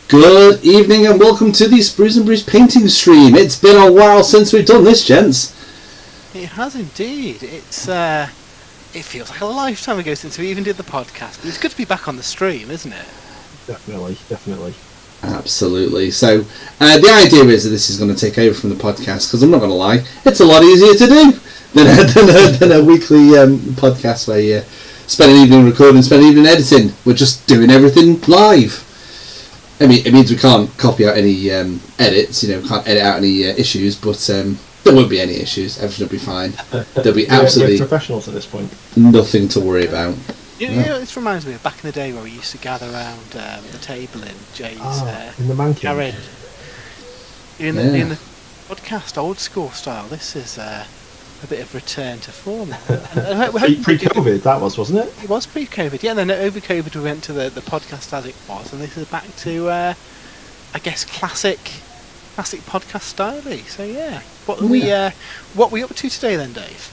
Good evening and welcome to the Sprues Brews painting stream. It's been a while since we've done this, gents. It has indeed. It feels like a lifetime ago since we even did the podcast, but it's good to be back on the stream, isn't it? Definitely. Absolutely. So the idea is that this is going to take over from the podcast, because I'm not going to lie, it's a lot easier to do than a weekly podcast where you spend an evening recording, spend an evening editing. We're just doing everything live. I mean, it means we can't copy out any edits, can't edit out any issues, but there won't be any issues. Everything will be fine. There'll be absolutely we're professionals at this point. Nothing to worry about. This reminds me of back in the day where we used to gather around the table in Jay's in the man cave. garage. In the podcast, old school style. This is a bit of return to form. Pre-COVID, that wasn't it? It was pre-COVID, yeah. Then over COVID, we went to the podcast as it was, and this is back to, I guess, classic podcast style. So yeah, what are we up to today then, Dave?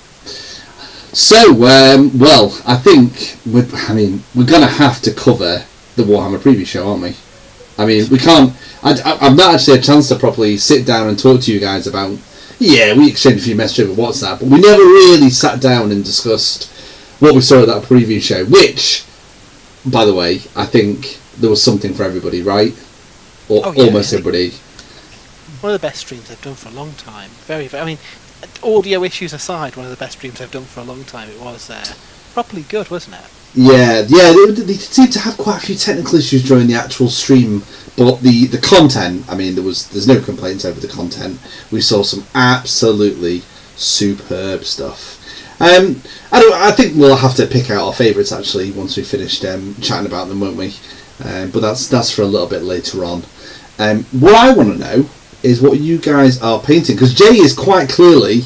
So, well, I think we're going to have to cover the Warhammer Preview Show, aren't we? I mean, we can't. I've not actually had a chance to properly sit down and talk to you guys about. Yeah, we exchanged a few messages over WhatsApp, but we never really sat down and discussed what we saw at that preview show, which, by the way, I think there was something for everybody, right? Or almost everybody. One of the best streams they've done for a long time. Very, very, I mean, audio issues aside, one of the best streams they've done for a long time. It was properly good, wasn't it? Yeah, they seemed to have quite a few technical issues during the actual stream, but the content, I mean, there's no complaints over the content. We saw some absolutely superb stuff. I think we'll have to pick out our favourites actually once we finished chatting about them, won't we? But that's for a little bit later on. What I want to know is what you guys are painting, because Jay is quite clearly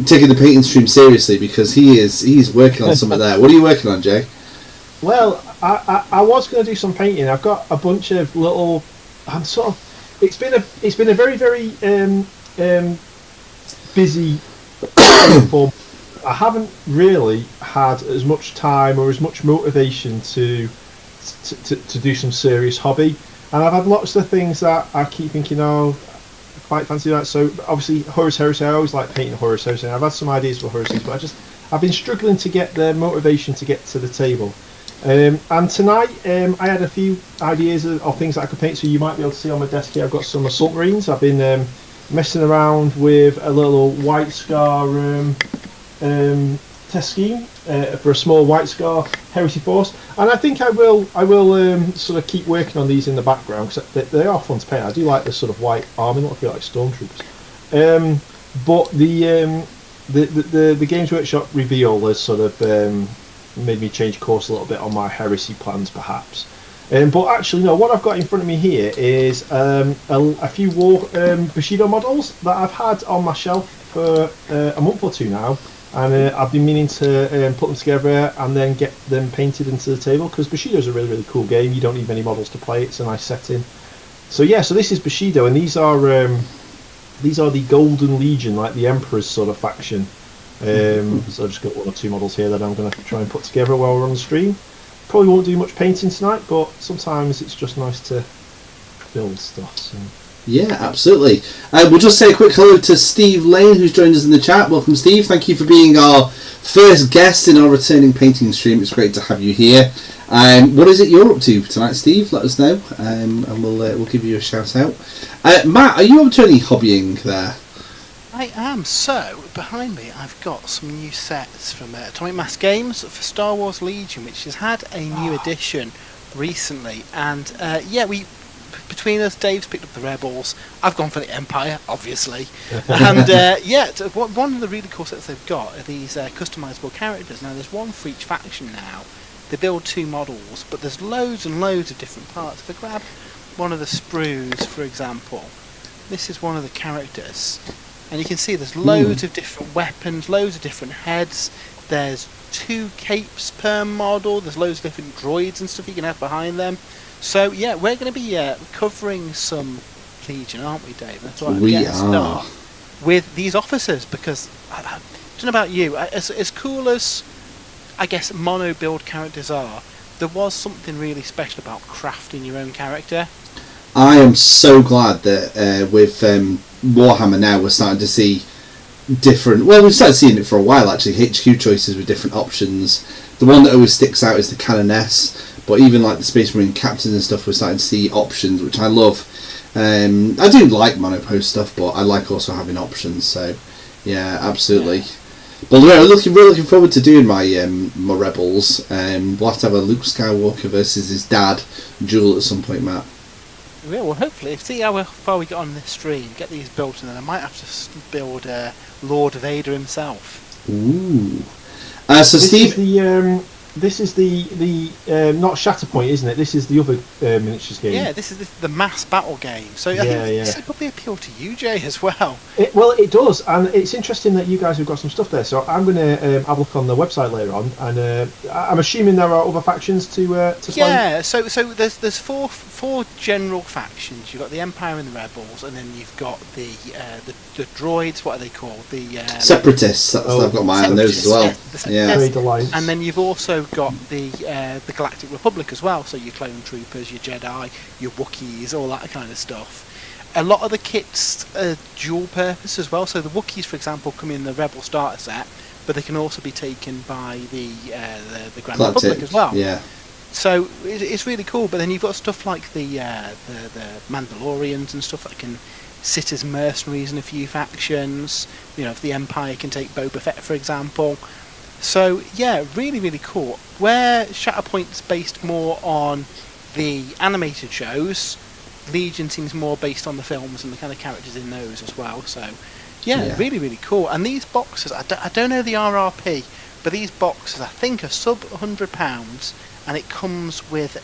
taking the painting stream seriously, because he's working on something there. What are you working on, Jay? Well, I was going to do some painting. I've got a bunch of little. It's been a very very busy form. I haven't really had as much time or as much motivation to do some serious hobby, and I've had lots of things that I keep thinking, I quite fancy that. So obviously Horus Heresy, I always like painting Horus Heresy. I've had some ideas for Horus Heresy, but I've been struggling to get the motivation to get to the table. And tonight I had a few ideas of things that I could paint, so you might be able to see on my desk here. I've got some Assault Marines. I've been messing around with a little White Scar test scheme for a small White Scar Heresy Force, and I think I will sort of keep working on these in the background, because they are fun to paint. I do like the sort of white army look, I feel like stormtroopers. But the Games Workshop reveal has sort of made me change course a little bit on my heresy plans, perhaps. But actually, no. What I've got in front of me here is a few Bushido models that I've had on my shelf for a month or two now, and I've been meaning to put them together and then get them painted into the table, because Bushido is a really really cool game. You don't need many models to play. It's a nice setting. So this is Bushido, and these are the Golden Legion, like the Emperor's sort of faction. So I've just got one or two models here that I'm going to try and put together while we're on the stream. Probably won't do much painting tonight, but sometimes it's just nice to build stuff. So. Yeah, absolutely. We'll just say a quick hello to Steve Lane, who's joined us in the chat. Welcome, Steve. Thank you for being our first guest in our returning painting stream. It's great to have you here. What is it you're up to tonight, Steve? Let us know, and we'll give you a shout out. Matt, are you up to any hobbying there? I am. So behind me I've got some new sets from Atomic Mass Games for Star Wars Legion, which has had a new edition recently, and we between us, Dave's picked up the Rebels, I've gone for the Empire, obviously, and one of the really cool sets they've got are these customizable characters. Now there's one for each faction now. They build two models, but there's loads and loads of different parts. If I grab one of the Sprues, for example, this is one of the characters. And you can see there's loads of different weapons, loads of different heads. There's 2 capes per model. There's loads of different droids and stuff you can have behind them. So yeah, we're going to be covering some Legion, aren't we, Dave? That's why I'm getting started with these officers, because I don't know about you, as cool as I guess mono build characters are, there was something really special about crafting your own character. I am so glad that with Warhammer now we're starting to see different. Well, we've started seeing it for a while actually. HQ choices with different options. The one that always sticks out is the Canoness, but even like the Space Marine captains and stuff, we're starting to see options, which I love. I do like monopost stuff, but I like also having options. So yeah, absolutely. Yeah. But we're really looking forward to doing my Rebels. We'll have to have a Luke Skywalker versus his dad duel at some point, Matt. Yeah, well, hopefully, see how far we get on this stream, get these built, and then I might have to build Lord Vader himself. Ooh. So Steve, this is the not Shatterpoint, isn't it? This is the other miniatures game. Yeah, this is the mass battle game. So I think this would probably appeal to you, Jay, as well. It does, and it's interesting that you guys have got some stuff there. So I'm going to have a look on the website later on, and I'm assuming there are other factions to play. Yeah, so there's four general factions. You've got the Empire and the Rebels, and then you've got the droids. What are they called? The Separatists. I've got my eye on those as well. Yeah. And then you've also got the Galactic Republic as well. So your clone troopers, your Jedi, your Wookiees, all that kind of stuff. A lot of the kits are dual purpose as well. So the Wookiees, for example, come in the Rebel starter set, but they can also be taken by the Grand Republic as well. Yeah. So it's really cool. But then you've got stuff like the Mandalorians and stuff that can sit as mercenaries in a few factions. You know, if the Empire can take Boba Fett, for example. So yeah, really, really cool. Where Shatterpoint's based more on the animated shows, Legion seems more based on the films and the kind of characters in those as well. So yeah. Really, really cool. And these boxes, I don't know the RRP, but these boxes I think are sub £100, and it comes with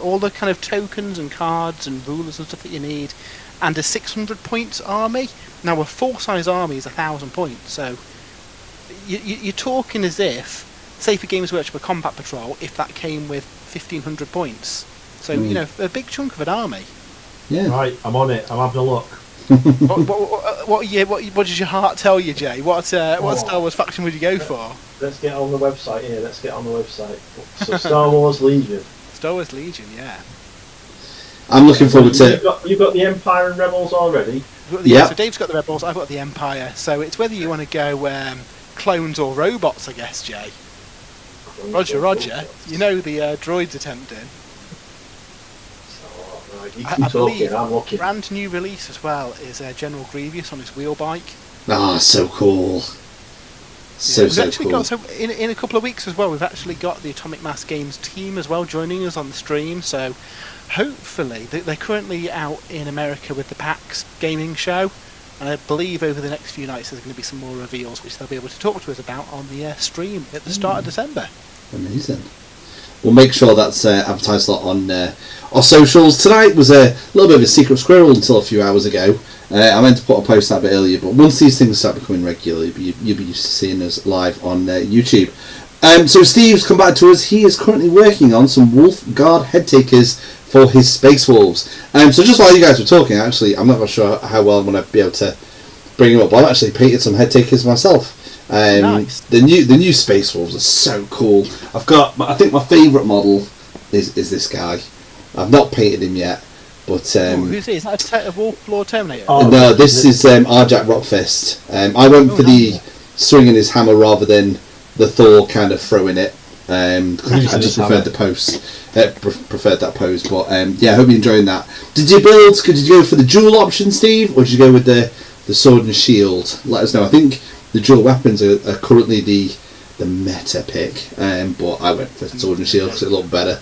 all the kind of tokens and cards and rulers and stuff that you need, and a 600 points army. Now a full size army is 1,000 points, so you're talking as if, say for Games Workshop, a Combat Patrol, if that came with 1,500 points. So, you know, a big chunk of an army. Yeah. Right, I'm on it. I'm having a look. What does your heart tell you, Jay? What Star Wars faction would you go for? Let's get on the website here. So Star Wars Legion. Star Wars Legion, yeah. I'm looking forward to... You've got the Empire and Rebels already? Yeah, so Dave's got the Rebels, I've got the Empire. So it's whether you want to go clones or robots, I guess, Jay. Roger. You know the droids attempting. I believe I'm looking. Brand new release as well is General Grievous on his wheel bike. Ah, so cool. So cool. So in a couple of weeks as well, we've actually got the Atomic Mass Games team as well joining us on the stream. So hopefully they're currently out in America with the PAX gaming show. And I believe over the next few nights there's going to be some more reveals which they'll be able to talk to us about on the stream at the start of December. Amazing. We'll make sure that's advertised a lot on our socials. Tonight was a little bit of a secret squirrel until a few hours ago. I meant to put a post out a bit earlier, but once these things start becoming regular, you'll be used to seeing us live on YouTube. So Steve's come back to us. He is currently working on some Wolf Guard head takers for his Space Wolves. So just while you guys were talking, actually, I'm not sure how well I'm going to be able to bring them up. I've actually painted some head takers myself. Nice. The new Space Wolves are so cool. I think my favourite model is this guy. I've not painted him yet, but who's he? Is that a Wolf Lord Terminator? No, this is Arjak Rockfist. I went for the swinging his hammer rather than the Thor kind of throwing it. I just preferred the pose. Preferred that pose, but yeah, I hope you're enjoying that. Did you go for the dual option, Steve, or did you go with the sword and shield? Let us know. I think the dual weapons are currently the meta pick, but I went for sword and shield because it looked better.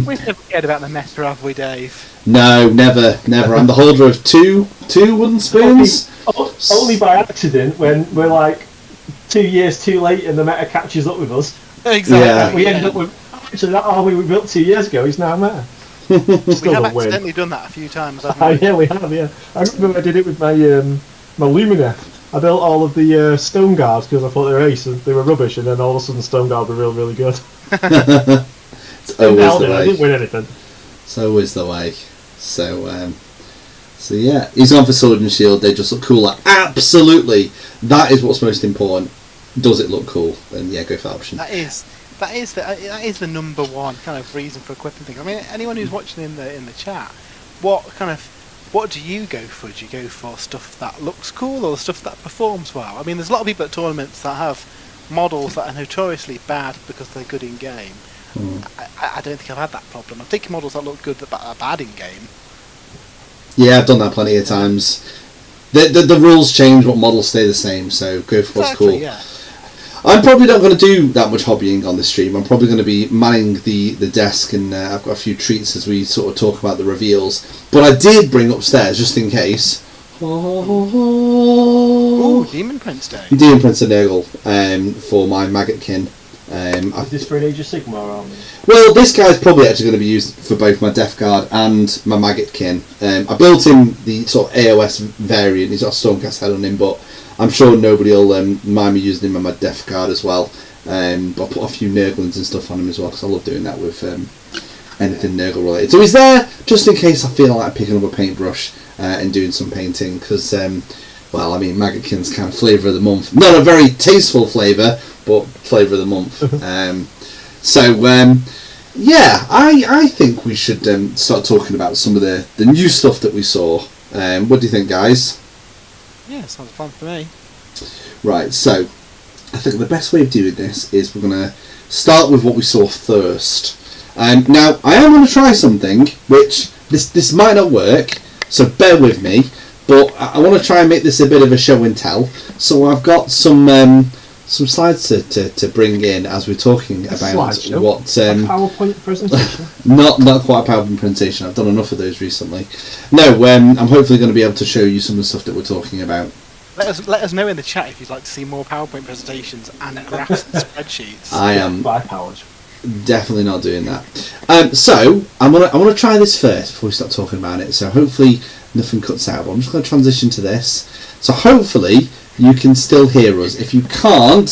We've never cared about the meta, have we, Dave? No, never. I'm the holder of two wooden spoons. Only by accident when we're like 2 years too late and the meta catches up with us. Exactly. Yeah. We end up with actually that army we built 2 years ago is now there. We have accidentally done that a few times, haven't we? Yeah, we have. Yeah, I remember I did it with my my Lumineth. I built all of the Stone Guards because I thought they were ace and they were rubbish, and then all of a sudden Stone Guard were really good. It's always the way. I didn't win anything. It's always the way. So yeah, he's gone for sword and shield. They just look cooler. Absolutely, that is what's most important. Does it look cool? Then yeah, go for that option. That is. that is the number one kind of reason for equipping things. I mean, anyone who's watching in the chat, what do you go for? Do you go for stuff that looks cool or stuff that performs well? I mean, there's a lot of people at tournaments that have models that are notoriously bad because they're good in game. I don't think I've had that problem. I'm thinking models that look good but are bad in game. Yeah, I've done that plenty of times. The rules change, but models stay the same, so go for what's cool. Yeah. I'm probably not going to do that much hobbying on the stream. I'm probably going to be manning the desk, and I've got a few treats as we sort of talk about the reveals. But I did bring upstairs, just in case... Oh, Demon Prince Day. Demon Prince of Nurgle for my Maggotkin. Is this for an Age of Sigmar army? Well, this guy's probably actually going to be used for both my Death Guard and my Maggotkin. I built him the sort of AOS variant. He's got a Stormcast head on him, but I'm sure nobody will mind me using him on my Death Guard as well. But I'll put a few Nurglings and stuff on him as well, because I love doing that with anything Nurgle related. So he's there just in case I feel like picking up a paintbrush and doing some painting, because, well, I mean, Maggotkin's kind of flavour of the month. Not a very tasteful flavour, but flavour of the month. Yeah, I think we should start talking about some of the new stuff that we saw. What do you think, guys? Yeah, sounds fun for me. Right, so I think the best way of doing this is we're going to start with what we saw first. Now, I am going to try something, which this might not work, so bear with me, but I want to try and make this a bit of a show and tell. So I've got some slides to bring in as we're talking about what... a PowerPoint presentation? not quite a PowerPoint presentation. I've done enough of those recently. No, I'm hopefully going to be able to show you some of the stuff that we're talking about. Let us know in the chat if you'd like to see more PowerPoint presentations and graphs and spreadsheets. I am by powers. Definitely not doing that. So I want to try this first before we start talking about it. So hopefully nothing cuts out. But I'm just going to transition to this. So hopefully you can still hear us. If you can't,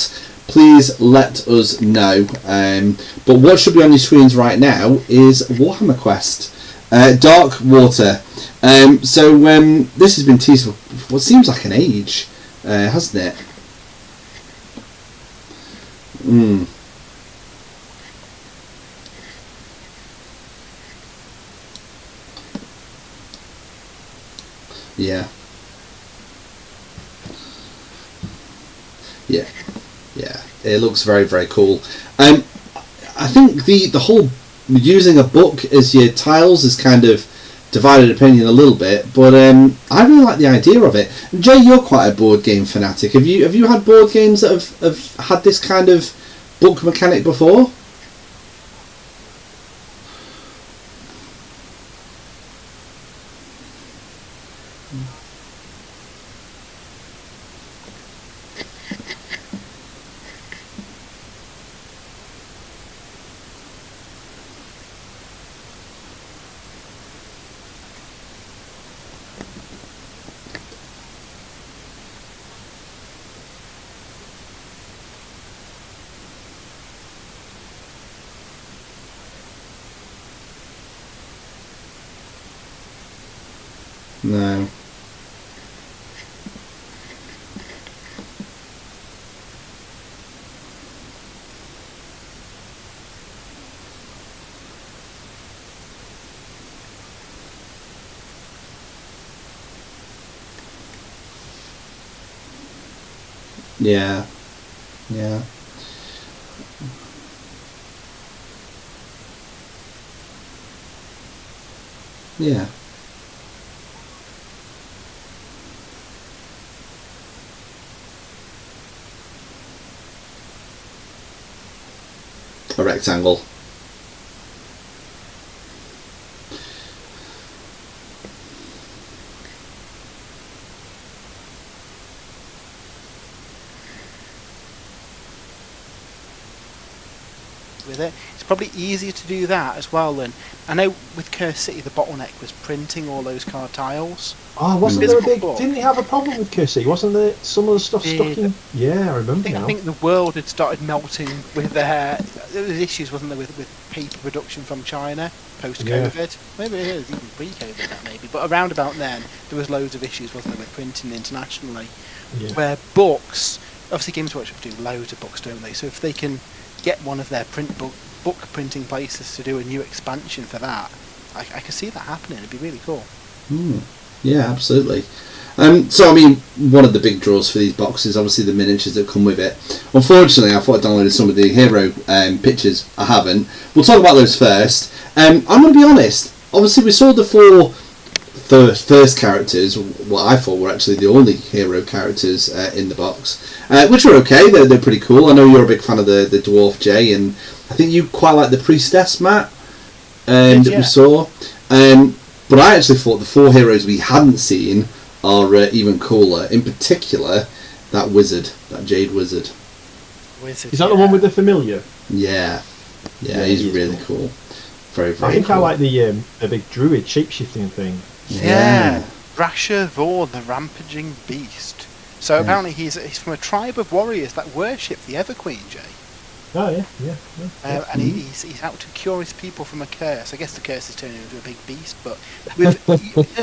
please let us know. But what should be on your screens right now is Warhammer Quest, Dark Water. So this has been teased for what seems like an age, hasn't it? Yeah. It looks very, very cool. I think the whole using a book as your tiles is kind of divided opinion a little bit, but I really like the idea of it. Jay, you're quite a board game fanatic. Have you had board games that have had this kind of book mechanic before? No. Yeah. A rectangle. With it, it's probably easier to do that as well. Then I know with Curse City the bottleneck was printing all those card tiles. Oh, wasn't there a big? Didn't he have a problem with Curse City? Wasn't there some of the stuff stuck in? Yeah, I remember now. I think the world had started melting with there was issues, wasn't there, with paper production from China post-COVID. Yeah. Maybe it was even pre-COVID, that maybe. But around about then, there was loads of issues, wasn't there, with printing internationally. Yeah. Where books, obviously Games Workshop do loads of books, don't they? So if they can get one of their book printing places to do a new expansion for that, I could see that happening. It'd be really cool. Yeah, absolutely. So, I mean, one of the big draws for these boxes, obviously the miniatures that come with it. Unfortunately, I thought I downloaded some of the hero pictures. I haven't. We'll talk about those first. I'm going to be honest. Obviously, we saw the 4 first characters, what I thought were actually the only hero characters in the box, which were okay. They're pretty cool. I know you're a big fan of the Dwarf, Jay, and I think you quite like the Priestess, Matt, that we saw. But I actually thought the 4 heroes we hadn't seen are even cooler. In particular, that wizard, that Jade Wizard. Is that the one with the familiar? Yeah, he's really cool. Very, very I think cool. I like the big druid shapeshifting thing. Yeah. Rasher Vor, the Rampaging Beast. So apparently he's from a tribe of warriors that worship the Everqueen, Jay. Oh, yeah. And he's out to cure his people from a curse. I guess the curse is turning into a big beast, but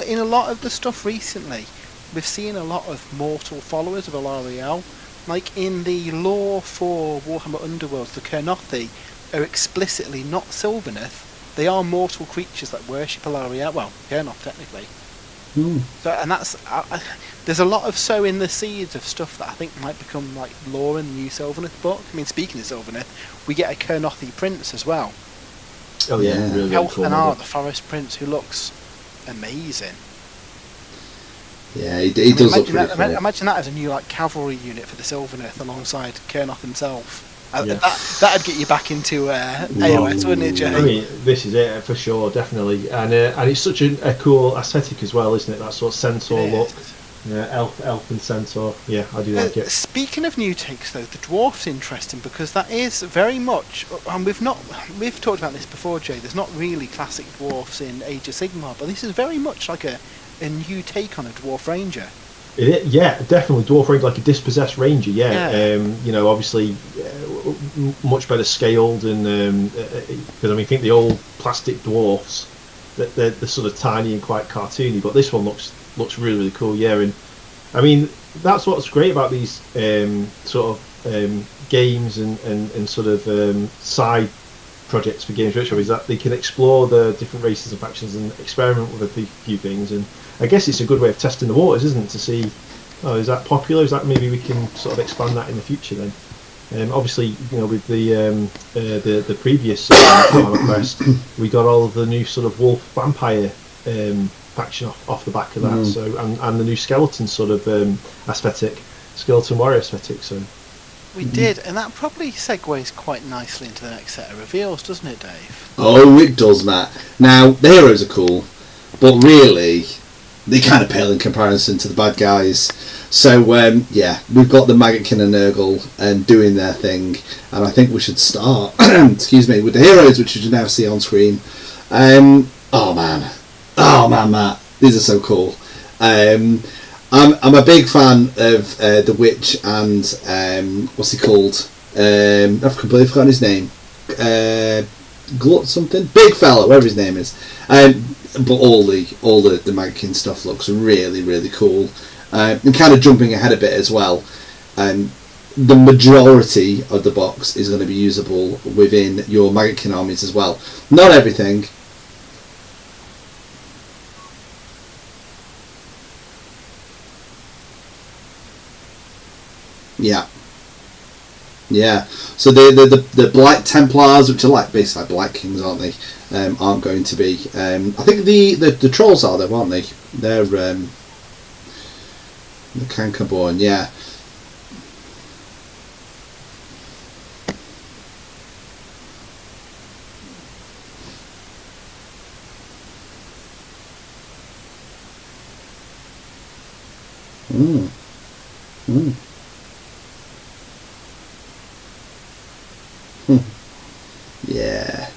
in a lot of the stuff recently, we've seen a lot of mortal followers of Alariel. Like in the lore for Warhammer Underworlds, the Kurnothi are explicitly not Sylvaneth. They are mortal creatures that worship Alariel. Well, Kurnoth technically. So, and that's there's a lot of sowing the seeds of stuff that I think might become like lore in the new Sylvaneth book. I mean, speaking of Sylvaneth, we get a Kurnothi prince as well. Oh yeah, really cool. Elfhanar, the forest prince, who looks amazing. Yeah, he does look pretty cool. Imagine that as a new like cavalry unit for the Sylvaneth alongside Kurnoth himself. That'd get you back into AOS, wouldn't it, Jay? I mean, this is it for sure, definitely, and it's such a cool aesthetic as well, isn't it? That sort of centaur look, elf and centaur. Yeah, I do like it. Speaking of new takes, though, the dwarf's interesting because that is very much, and we've talked about this before, Jay. There's not really classic dwarfs in Age of Sigmar, but this is very much like a new take on a dwarf ranger. Yeah, definitely dwarf ranger, like a dispossessed ranger. Obviously much better scaled, and because I think the old plastic dwarfs, they're sort of tiny and quite cartoony, but this one looks really cool. Yeah, and I mean that's what's great about these sort of games and sort of side projects for Games Workshop, is that they can explore the different races and factions and experiment with a few things. And I guess it's a good way of testing the waters, isn't it, to see, is that popular? Is that maybe we can sort of expand that in the future then? Obviously, with the previous Warhammer Quest, we got all of the new sort of wolf vampire faction off the back of that. So and the new skeleton sort of aesthetic, skeleton warrior aesthetic. So we did, and that probably segues quite nicely into the next set of reveals, doesn't it, Dave? Oh, it does, Matt. Now the heroes are cool, but really, they kind of pale in comparison to the bad guys. So, we've got the Maggotkin and Nurgle doing their thing, and I think we should start, excuse me, with the heroes, which you can now see on screen. Oh man, Matt, these are so cool. I'm a big fan of the Witch and what's he called? I've completely forgotten his name. Glut something, big fella, whatever his name is. But all the Maggotkin stuff looks really, really cool. And kind of jumping ahead a bit as well. The majority of the box is going to be usable within your Maggotkin armies as well. Not everything. Yeah. So the Blight Templars, which are like basically like Blight Kings, aren't they? Aren't going to be. I think the trolls are though, aren't they? They're the Cankerborn, yeah. Yeah.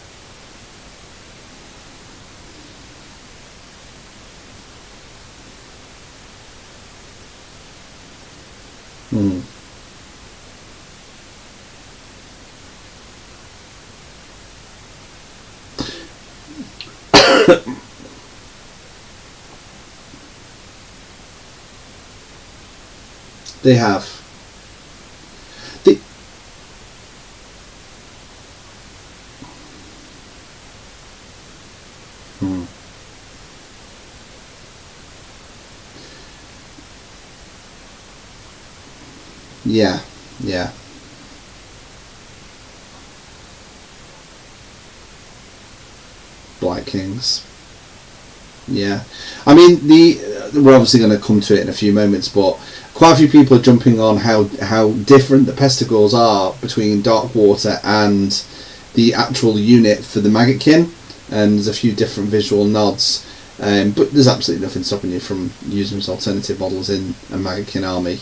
They have. Yeah. Blight Kings. Yeah, I mean we're obviously going to come to it in a few moments, but quite a few people are jumping on how different the Pestigores are between Darkwater and the actual unit for the Maggotkin, and there's a few different visual nods, but there's absolutely nothing stopping you from using some alternative models in a Maggotkin army.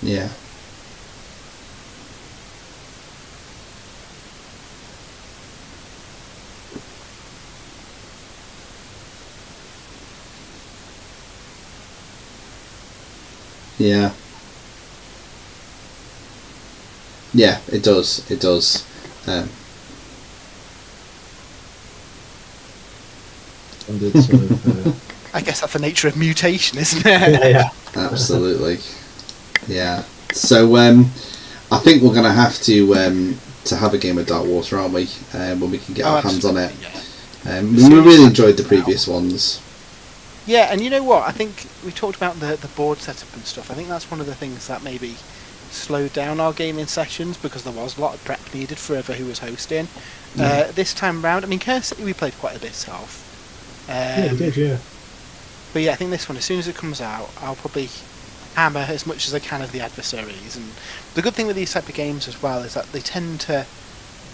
Yeah. Yeah. Yeah, it does. It does. I guess that's the nature of mutation, isn't it? Yeah. Absolutely. Yeah. So I think we're going to have to have a game of Darkwater, aren't we? When we can get our hands on it. Yeah. We really enjoyed the previous ones. Yeah, and you know what? I think we talked about the board setup and stuff. I think that's one of the things that maybe slowed down our gaming sessions, because there was a lot of prep needed for who was hosting. This time round, I mean, Curse City we played quite a bit of. Yeah, we did, yeah. But yeah, I think this one, as soon as it comes out, I'll probably hammer as much as I can of the adversaries. And the good thing with these type of games as well is that they tend to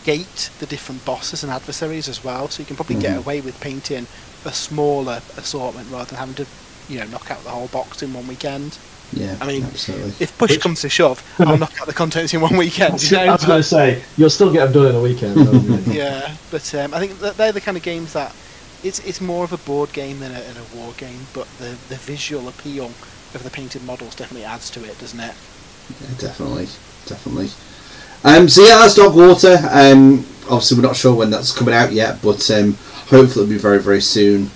gate the different bosses and adversaries as well, so you can probably get away with painting a smaller assortment rather than having to, knock out the whole box in one weekend. Yeah, I mean, absolutely. if push comes to shove, I'll knock out the contents in one weekend. I was going to say, you'll still get them done in a weekend. Yeah, but I think that they're the kind of games that it's more of a board game than a war game, but the visual appeal of the painted models definitely adds to it, doesn't it? Yeah, definitely. So yeah, that's Darkwater. Obviously, we're not sure when that's coming out yet, but hopefully it'll be very, very soon,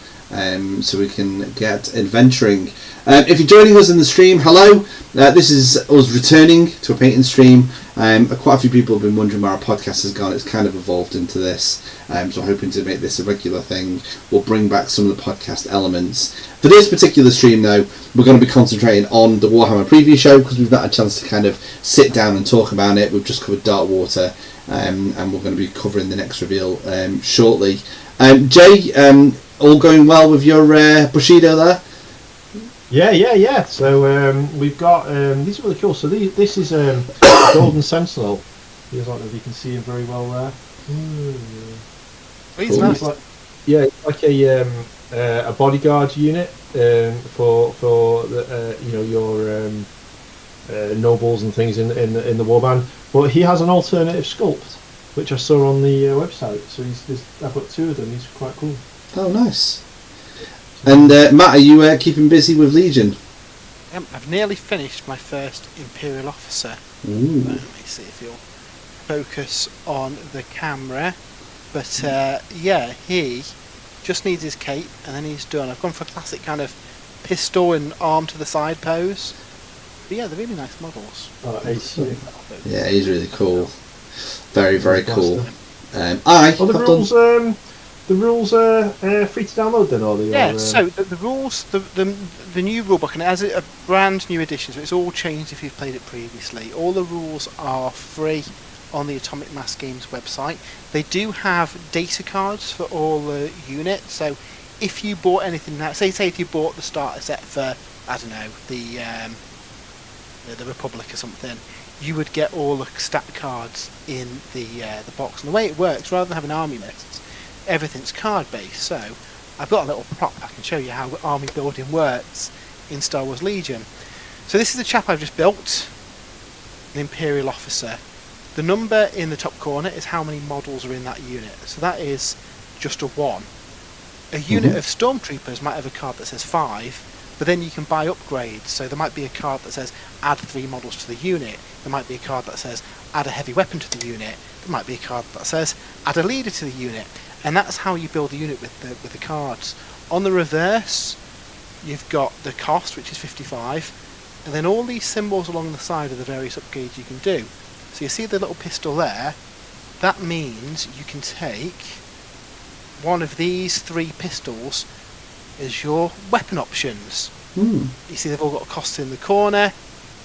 so we can get adventuring. If you're joining us in the stream, hello. This is us returning to a painting stream. Quite a few people have been wondering where our podcast has gone. It's kind of evolved into this, so I'm hoping to make this a regular thing. We'll bring back some of the podcast elements. For this particular stream, though, we're going to be concentrating on the Warhammer Preview Show, because we've not had a chance to kind of sit down and talk about it. We've just covered Darkwater, and we're going to be covering the next reveal shortly. Jay, all going well with your Bushido there? Yeah. So we've got these are really cool. So this is Golden Sentinel. I don't know if you can see him very well there. He's nice. It's like a bodyguard unit for the, your nobles and things in the warband. But he has an alternative sculpt, which I saw on the website. So I've got two of them. He's quite cool. Oh, nice. And Matt, are you keeping busy with Legion? I've nearly finished my first Imperial Officer. Ooh. Let me see if you'll focus on the camera. But he just needs his cape and then he's done. I've gone for a classic kind of pistol and arm to the side pose. But yeah, they're really nice models. Yeah, he's really cool. Very, very cool. The rules are free to download then, or they so the rules, the new rulebook, and it has a brand new edition, so it's all changed if you've played it previously. All the rules are free on the Atomic Mass Games website. They do have data cards for all the units, so if you bought anything now, say if you bought the starter set for, I don't know, the Republic or something, you would get all the stat cards in the box. And the way it works, rather than having army lists, everything's card based. So I've got a little prop I can show you how army building works in Star Wars Legion. So this is the chap I've just built, an Imperial Officer. The number in the top corner is how many models are in that unit. So that is just a 1. A unit of Stormtroopers might have a card that says 5, but then you can buy upgrades. So there might be a card that says add 3 models to the unit. There might be a card that says add a heavy weapon to the unit. There might be a card that says add a leader to the unit. And that's how you build a unit with the cards. On the reverse, you've got the cost, which is 55, and then all these symbols along the side are the various upgrades you can do. So you see the little pistol there? That means you can take one of these 3 pistols is your weapon options. Hmm. You see they've all got a cost in the corner,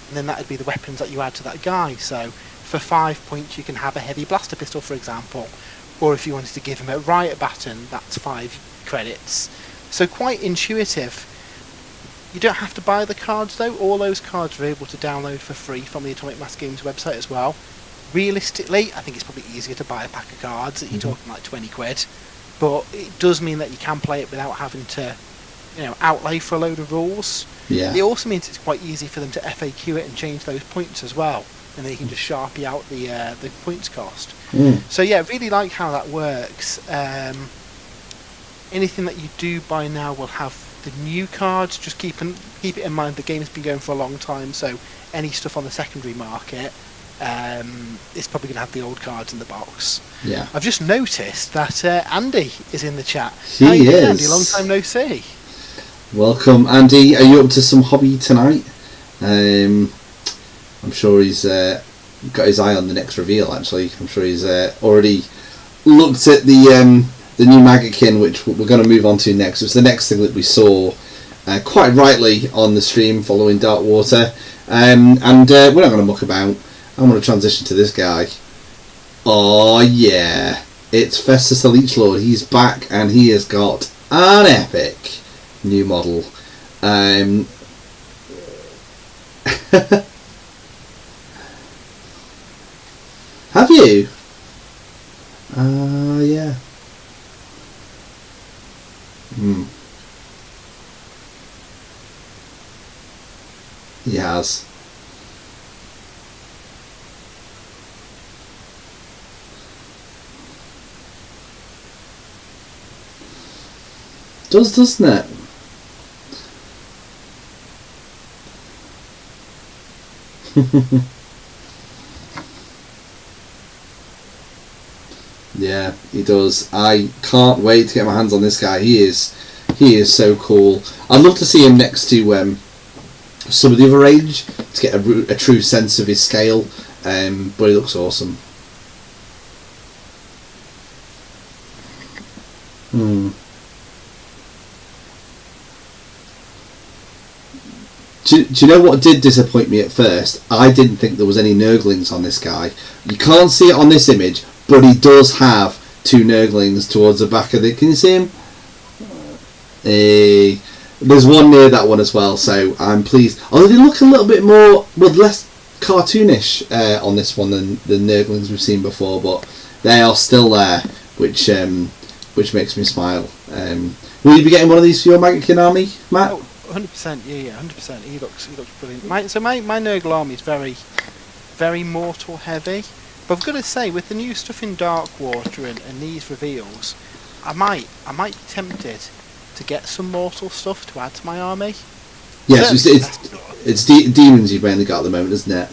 and then that would be the weapons that you add to that guy. So for 5 points you can have a heavy blaster pistol, for example, or if you wanted to give him a riot baton, that's 5 credits. So quite intuitive. You don't have to buy the cards though. All those cards are able to download for free from the Atomic Mass Games website as well. Realistically, I think it's probably easier to buy a pack of cards. You're talking like 20 quid, but it does mean that you can play it without having to, outlay for a load of rules. Yeah. It also means it's quite easy for them to FAQ it and change those points as well, and then you can just sharpie out the points cost. So yeah, really like how that works. Anything that you do buy now will have the new cards. Just keep it in mind the game's been going for a long time, so any stuff on the secondary market is probably going to have the old cards in the box. Yeah. I've just noticed that Andy is in the chat. He is. Andy, long time no see. Welcome, Andy. Are you up to some hobby tonight? I'm sure he's got his eye on the next reveal. Actually, I'm sure he's already looked at the new Maggotkin, which we're going to move on to next. It's the next thing that we saw quite rightly on the stream following Darkwater, and we're not going to muck about. I'm going to transition to this guy. Oh yeah, it's Festus the Leech Lord. He's back, and he has got an epic new model. Have you? Yeah. He has. Doesn't it? Yeah, he does. I can't wait to get my hands on this guy. He is so cool. I'd love to see him next to some of the other range to get a true sense of his scale. But he looks awesome. Do you know what did disappoint me at first? I didn't think there was any Nurglings on this guy. You can't see it on this image, but he does have 2 Nurglings towards the back of the... Can you see him? There's one near that one as well, so I'm pleased. Although they look a little bit more... Well, less cartoonish on this one than the Nurglings we've seen before, but they are still there, which makes me smile. Will you be getting one of these for your Maggotkin army, Matt? Oh, 100%, yeah, 100%. He looks brilliant. My Nurgle army is very, very mortal heavy. But I've got to say, with the new stuff in Darkwater and these reveals, I might be tempted to get some mortal stuff to add to my army. Yes, it's demons you've mainly got at the moment, isn't it?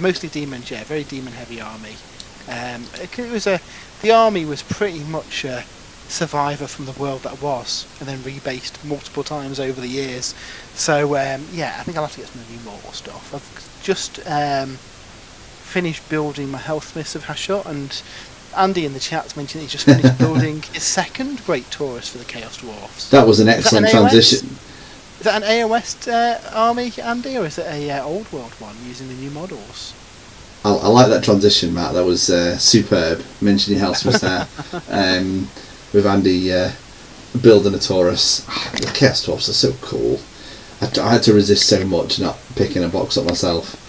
Mostly demons. Yeah, very demon heavy army. The army was pretty much a survivor from the world that was, and then rebased multiple times over the years. So I think I'll have to get some new mortal stuff. I've just finished building my Health Mists of Hashut, and Andy in the chat's mentioned he's just finished building his second Great Taurus for the Chaos Dwarfs. That was an excellent transition. Is that an AOS army, Andy, or is it a old world one using the new models? I like that transition, Matt. That was superb. Mentioning Health Mists there. With Andy building a Taurus. The Chaos Dwarfs are so cool. I had to resist so much not picking a box up myself.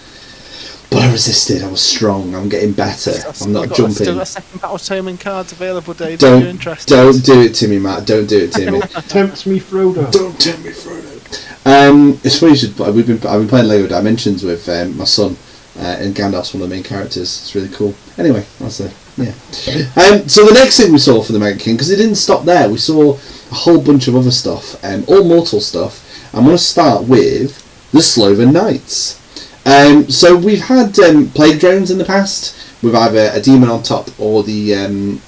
But I resisted. I was strong. I'm getting better. I'm not jumping. Still got second Battle Toman cards available, Dave. Don't, if you're interested. Don't do it to me, Matt. Don't do it to me. Tempts me, Frodo. Don't tempt me, Frodo. It's funny. I've been playing Lego Dimensions with my son, and Gandalf's one of the main characters. It's really cool. Anyway, that's it. Yeah. So the next thing we saw for the Maggotkin, because it didn't stop there, we saw a whole bunch of other stuff, all mortal stuff. I'm going to start with the Sloven Knights. So we've had plague drones in the past with either a demon on top or the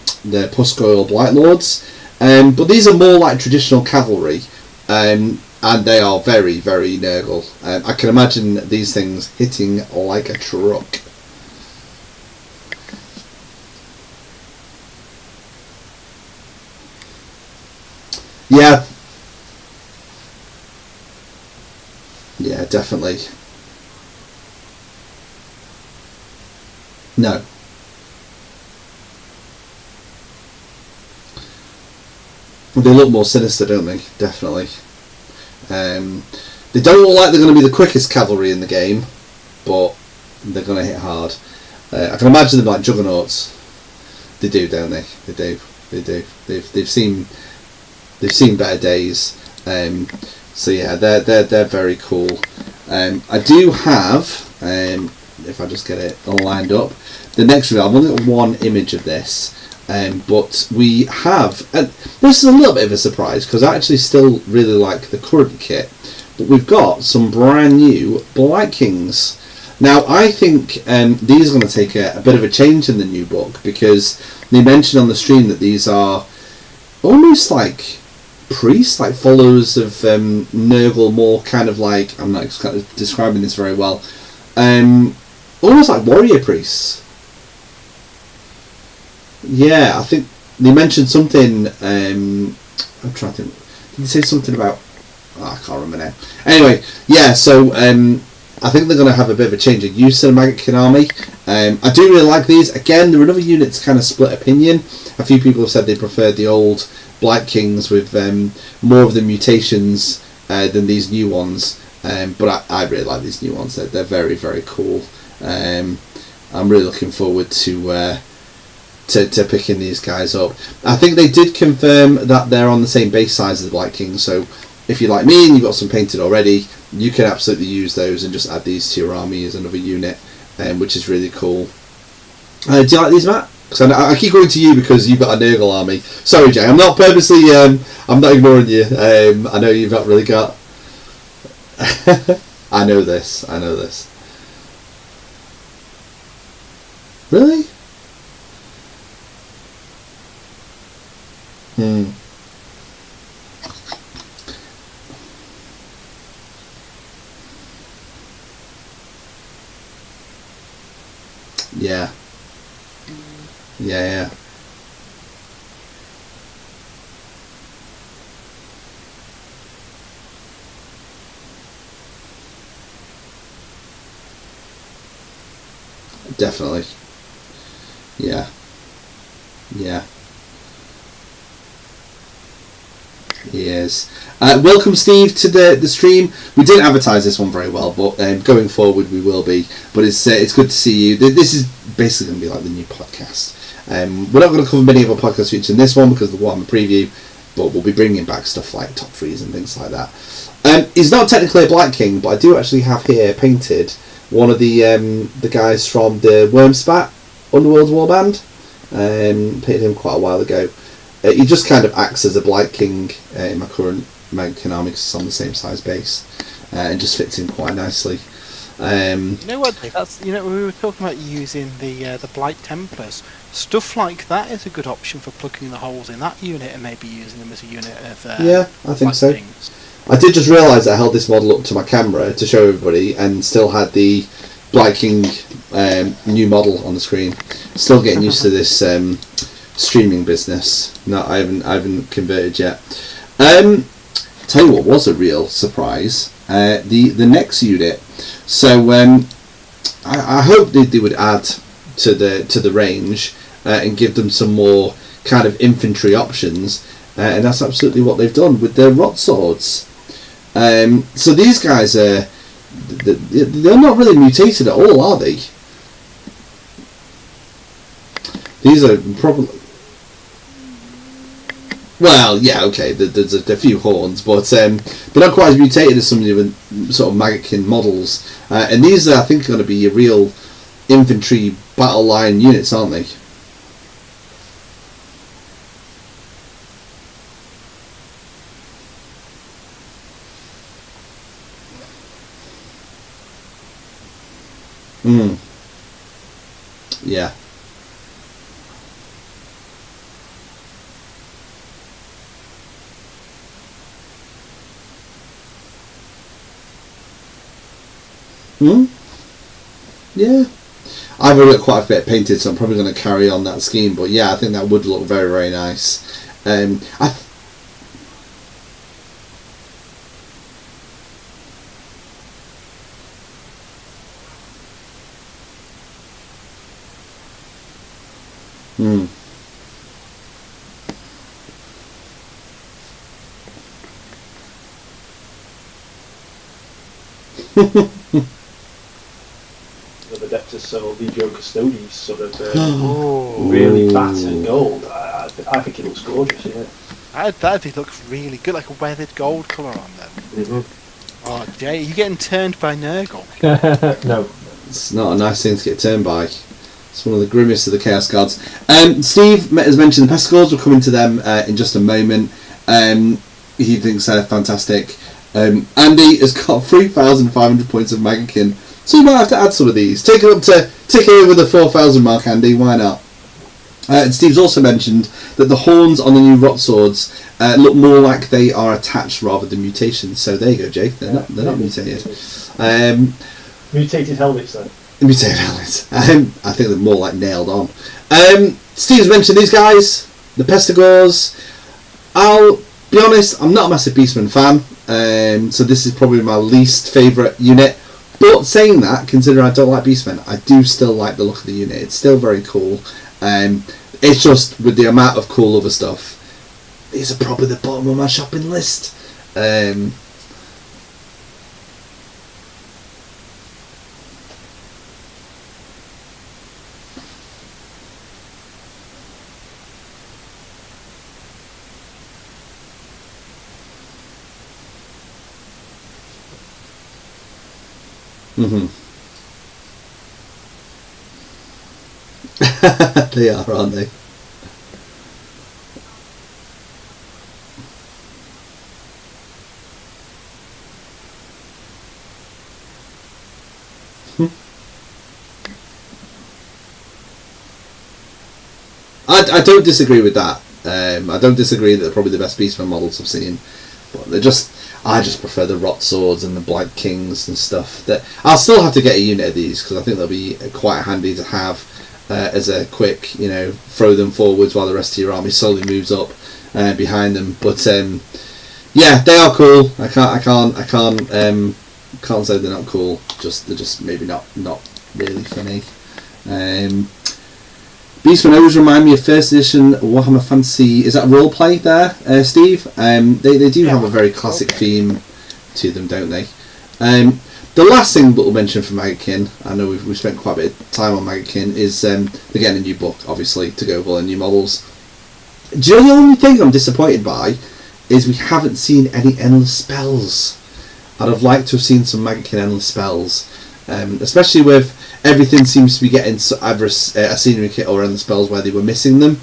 Puscoil Blight Lords, but these are more like traditional cavalry, and they are very, very Nurgle. I can imagine these things hitting like a truck. Yeah, Yeah, definitely. No. They look more sinister, don't they? Definitely. They don't look like they're going to be the quickest cavalry in the game, but they're going to hit hard. I can imagine them like juggernauts. They do, don't they? They do. They do. They've seen better days. So yeah, they're very cool. I do have, if I just get it all lined up, the next review. I've only got one image of this, but we have. This is a little bit of a surprise because I actually still really like the current kit, but we've got some brand new Blight Kings. Now I think these are going to take a bit of a change in the new book because they mentioned on the stream that these are almost like priests, like followers of Nurgle, more kind of like, I'm not kind of describing this very well, almost like warrior priests. Yeah, I think they mentioned something. I'm trying to think. Did they say something about? Oh, I can't remember now. Anyway, yeah. So I think they're going to have a bit of a change of use in the Magickin army. I do really like these. Again, there are other units kind of split opinion. A few people have said they preferred the old Blight Kings with more of the mutations than these new ones. But I really like these new ones. They're very, very cool. I'm really looking forward to picking these guys up. I think they did confirm that they're on the same base size as the Blight Kings. So if you're like me and you've got some painted already, you can absolutely use those and just add these to your army as another unit, which is really cool. Do you like these, Matt? Because I keep going to you because you've got a Nurgle army. Sorry, Jay, I'm not purposely. I'm not ignoring you. I know you've not really got. I know this. Really? Yeah. Yeah. Definitely. Yeah. He is. Welcome, Steve, to the stream. We didn't advertise this one very well, but going forward we will be. But it's good to see you. This is basically going to be like the new podcast. We're not going to cover many of our podcast features in this one because of the Warhammer Preview, but we'll be bringing back stuff like top threes and things like that. He's not technically a Blight King, but I do actually have here painted one of the guys from the Wormspat Underworld Warband. Painted him quite a while ago. He just kind of acts as a Blight King in my current Magickin army because it's on the same size base, and just fits in quite nicely. You know what? That's we were talking about using the Blight Templars. Stuff like that is a good option for plugging the holes in that unit and maybe using them as a unit of. Yeah, I think so. Things. I did just realise I held this model up to my camera to show everybody and still had the Blight King new model on the screen. Still getting used to this streaming business. No, I haven't converted yet. Tell you what was a real surprise. The next unit. So I hope they would add to the range and give them some more kind of infantry options, and that's absolutely what they've done with their rot swords. So these guys are they're not really mutated at all, are they? These are probably. Well, yeah, okay. There's a few horns, but they're not quite as mutated as some of the sort of Magickin models. And these are, I think, going to be your real infantry battle line units, aren't they? Yeah. Yeah. I've already got quite a bit painted, so I'm probably going to carry on that scheme. But yeah, I think that would look very, very nice. Of Adeptus, so Legio Custodes sort of really fat and gold. I think it looks gorgeous. Yeah, That looks really good, like a weathered gold colour on them. Mm-hmm. Oh, Jay, are you getting turned by Nurgle? No, it's not a nice thing to get turned by. It's one of the grimmest of the Chaos Gods. Steve has mentioned the Pestigores. We'll come into them in just a moment. He thinks they're fantastic. Andy has got 3,500 points of Maggotkin, so you might have to add some of these. Take it up to tick it over the 4,000 mark, Andy. Why not? And Steve's also mentioned that the horns on the new rot swords look more like they are attached rather than mutations. So there you go, Jake. They're not mutated. Mutated helmets then. Mutated helmets. I think they're more like nailed on. Steve's mentioned these guys, the Pestigores. I'll be honest, I'm not a massive Beastman fan, so this is probably my least favourite unit. But saying that, considering I don't like Beastmen, I do still like the look of the unit. It's still very cool. It's just with the amount of cool other stuff, these are probably the bottom of my shopping list. They are, aren't they? I don't disagree with that. I don't disagree that they're probably the best Beastman models I've seen, but I just prefer the Rot Swords and the Blight Kings and stuff. That I'll still have to get a unit of these because I think they'll be quite handy to have as a quick, throw them forwards while the rest of your army slowly moves up behind them. But yeah, they are cool. I can't say they're not cool. They're just maybe not really for me. Beastmen always remind me of first edition Warhammer Fantasy. Is that roleplay there, Steve? They do have a very classic theme to them, don't they? The last thing that we'll mention for Maggotkin, I know we've spent quite a bit of time on Maggotkin, is they're getting a new book, obviously, to go with all the new models. Do you know the only thing I'm disappointed by is we haven't seen any endless spells. I'd have liked to have seen some Maggotkin endless spells, especially with everything seems to be getting either a scenery kit or endless spells where they were missing them.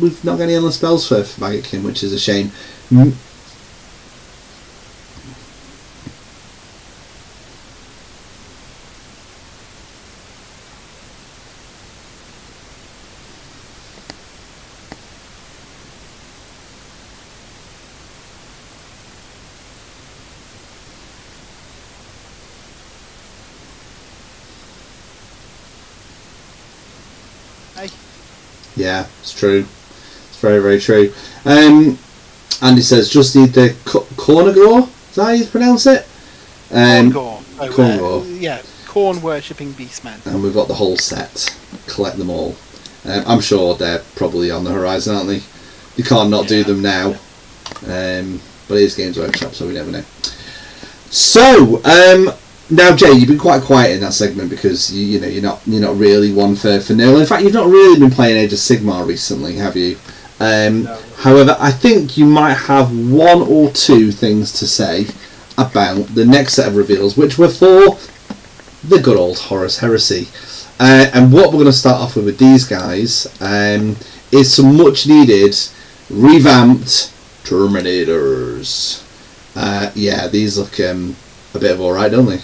We've not got any endless spells for Maggotkin, which is a shame. Yeah, it's true. It's very, very true. Andy says, just need the Cornagore? Is that how you pronounce it? Corngore. Yeah, corn worshipping beastmen. And we've got the whole set. Collect them all. I'm sure they're probably on the horizon, aren't they? You can't not do them now. But it is Games Workshop, so we never know. So, now, Jay, you've been quite quiet in that segment because you're not really one for Nurgle. In fact, you've not really been playing Age of Sigmar recently, have you? No. However, I think you might have one or two things to say about the next set of reveals, which were for the good old Horus Heresy. And what we're going to start off with these guys is some much needed revamped Terminators. Yeah, these look a bit of alright, don't they?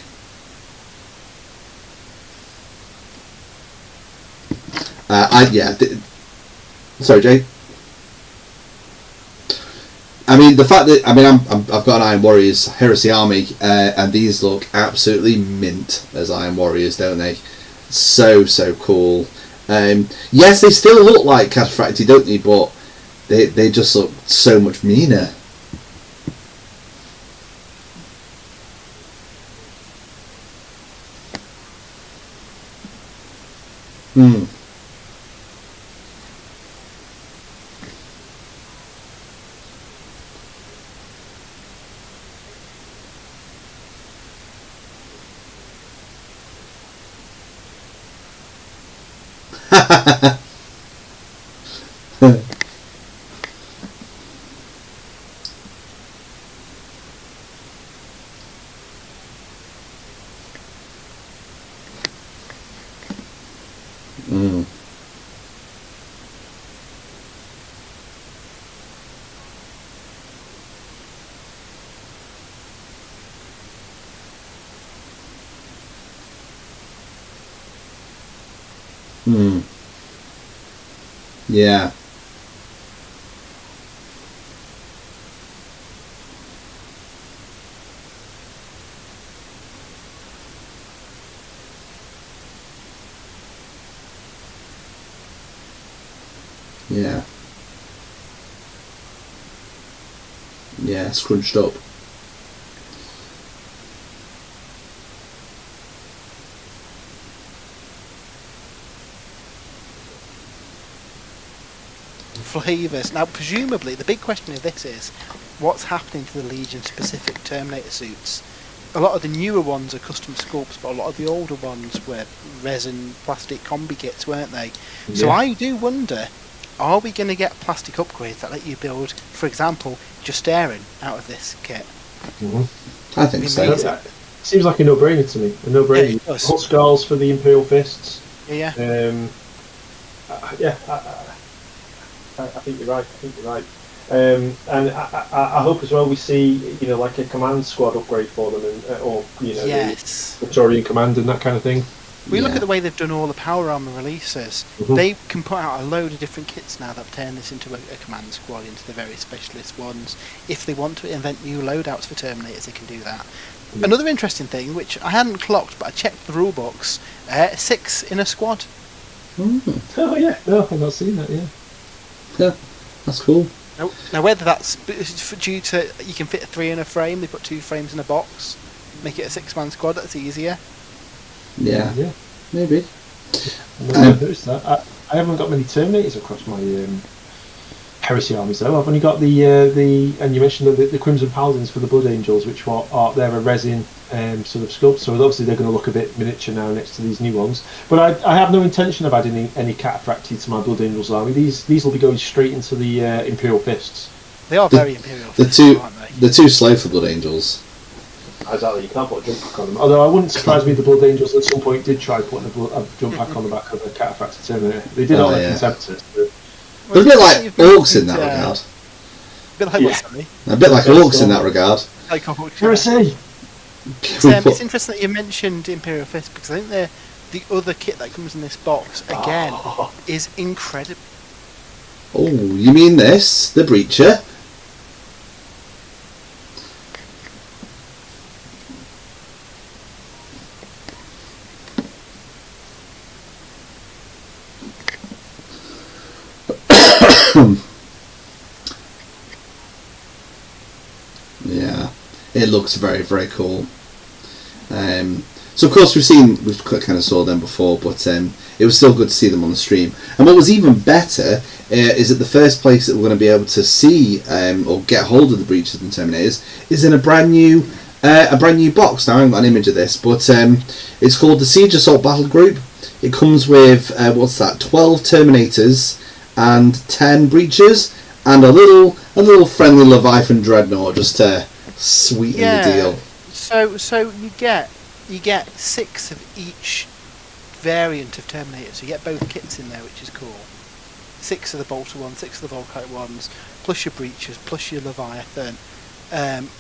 Sorry, Jay. I mean, the fact that I've got an Iron Warriors Heresy army, and these look absolutely mint as Iron Warriors, don't they? So cool. Yes, they still look like Cataphracti, don't they? But they just look so much meaner. Mm. Hmm. Yeah. Yeah. Yeah, scrunched up. Flavours. Now, presumably, the big question of this is, what's happening to the Legion-specific Terminator suits? A lot of the newer ones are custom sculpts, but a lot of the older ones were resin plastic combi kits, weren't they? Yeah. So I do wonder, are we going to get plastic upgrades that let you build, for example, Justarin out of this kit? Mm-hmm. I think so. That seems like a no-brainer to me. A no-brainer. Yeah, Hot skulls for the Imperial Fists. Yeah. I think you're right. And I hope as well we see, like a command squad upgrade for them, yes, the Victorian command and that kind of thing. We look at the way they've done all the power armor releases. Mm-hmm. They can put out a load of different kits now that turn this into a command squad, into the very specialist ones. If they want to invent new loadouts for Terminators, they can do that. Mm-hmm. Another interesting thing, which I hadn't clocked, but I checked the rule books, 6 in a squad. Mm. Oh yeah, no, I've not seen that. Yeah, that's cool. Now whether that's due to you can fit 3 in a frame, they put 2 frames in a box, make it a 6-man squad. That's easier. Yeah, maybe. I noticed that. I haven't got many Terminators across my Heresy armies though. I've only got the and you mentioned the Crimson Paladins for the Blood Angels, which they're a resin sort of sculpt. So obviously they're going to look a bit miniature now next to these new ones. But I have no intention of adding any Cataphracti to my Blood Angels army. These will be going straight into the Imperial Fists. They are very Imperial Fists, aren't they? The 2 Slave for Blood Angels. Exactly, you can't put a jump pack on them. Although I wouldn't surprise me if the Blood Angels at some point did try putting a jump pack on the back of the Cataphracti Terminator. They did all their Contemptors. They're a bit like orcs in that regard. A bit like what, sorry? A bit like orcs in that regard. Like orcs. Heresy! It's interesting that you mentioned Imperial Fist, because I think the other kit that comes in this box, again, is incredible. Oh, you mean this? The Breacher? Yeah, it looks very, very cool. So of course we've kind of saw them before, but it was still good to see them on the stream. And what was even better is that the first place that we're going to be able to see or get hold of the Breaches and Terminators is in a brand new box. Now I haven't got an image of this, but it's called the Siege Assault Battle Group. It comes with 12 Terminators and 10 Breaches and a little friendly Leviathan Dreadnought just to sweeten the deal. So you get 6 of each variant of Terminator. So you get both kits in there, which is cool. 6 of the Bolter ones, 6 of the Volkite ones, plus your Breaches, plus your Leviathan.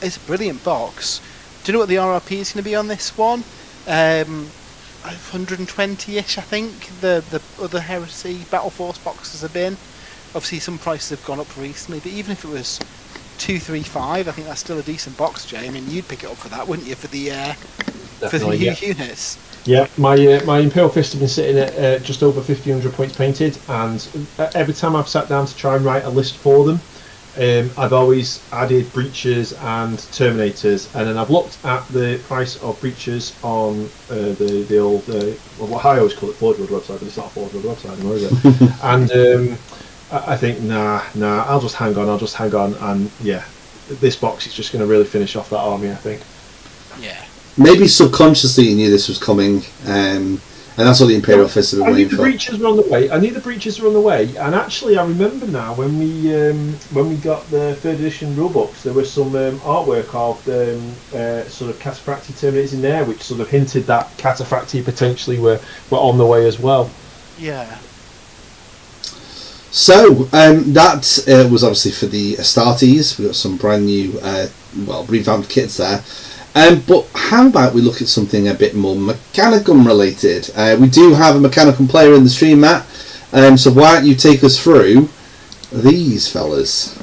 It's a brilliant box. Do you know what the RRP is going to be on this one? 120-ish, I think. The other Heresy Battle Force boxes have been. Obviously, some prices have gone up recently, but even if it was 235, I think that's still a decent box, Jay. I mean, you'd pick it up for that, wouldn't you, for the new units? Yeah, my Imperial Fist have been sitting at just over 1,500 points painted, and every time I've sat down to try and write a list for them, I've always added Breaches and Terminators, and then I've looked at the price of Breaches on the old, what I always call it, Forge World website, but it's not a Forge World website anymore, is it? And I think, nah, I'll just hang on, and yeah, this box is just going to really finish off that army, I think. Yeah. Maybe subconsciously you knew this was coming, and And that's what the Imperial Fists have been I knew waiting the for. breaches were on the way. And actually, I remember now when we got the 3rd edition rulebooks, there was some artwork of sort of Cataphractii Terminators in there, which sort of hinted that Cataphractii potentially were on the way as well. Yeah. So that was obviously for the Astartes. We got some brand new, revamped kits there. But how about we look at something a bit more Mechanicum related? We do have a Mechanicum player in the stream, Matt. So why don't you take us through these fellas?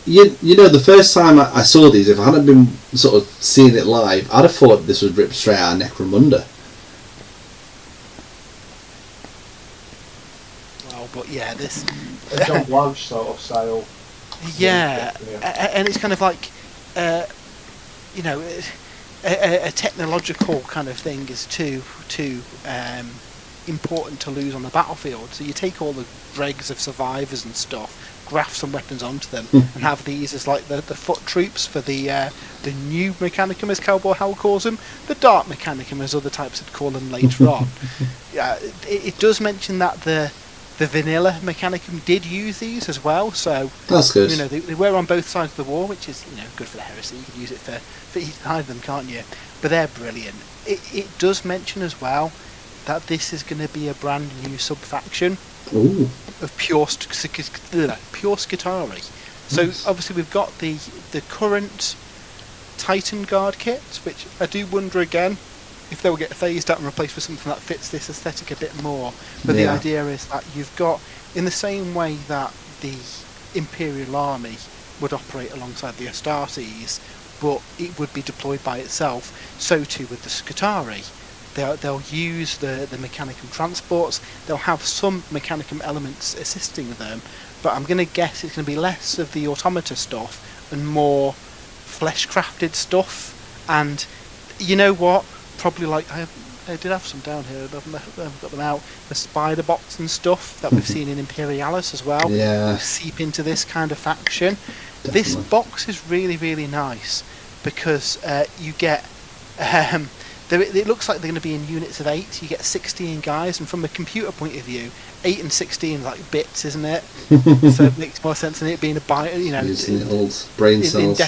You know, the first time I saw these, if I hadn't been sort of seeing it live, I'd have thought this was ripped straight out of Necromunda. Well, but yeah, this... A John Blanche sort of style. Yeah, and it's kind of like, you know, a technological kind of thing is too important to lose on the battlefield. So you take all the dregs of survivors and stuff, graft some weapons onto them, and have these as like the foot troops for the new Mechanicum, as Cowboy Hal calls them, the Dark Mechanicum, as other types would call them later on. Yeah, it does mention that the vanilla Mechanicum did use these as well, so that's good. You know, they were on both sides of the war, which is, you know, good for the heresy. You can use it for either of them, can't you? But they're brilliant. It does mention as well that this is going to be a brand new sub-faction of pure Skitarii. So obviously we've got the current Titan Guard kit, which I do wonder again if they'll get phased out and replaced with something that fits this aesthetic a bit more. But the idea is that you've got, in the same way that the Imperial Army would operate alongside the Astartes, but it would be deployed by itself, so too with the Skitarii. They'll use the Mechanicum transports, they'll have some Mechanicum elements assisting them, but I'm going to guess it's going to be less of the automata stuff and more flesh-crafted stuff. And you know what? Probably like I did have some down here. I haven't got them out. The spider bots and stuff that we've seen in Imperialis as well. Yeah. Seep into this kind of faction. Definitely. This box is really, really nice because you get. It looks like they're going to be in units of 8. You get 16 guys, and from a computer point of view, 8 and 16 are like bits, isn't it? So it makes more sense than it being a byte. You know, using the old brain cells.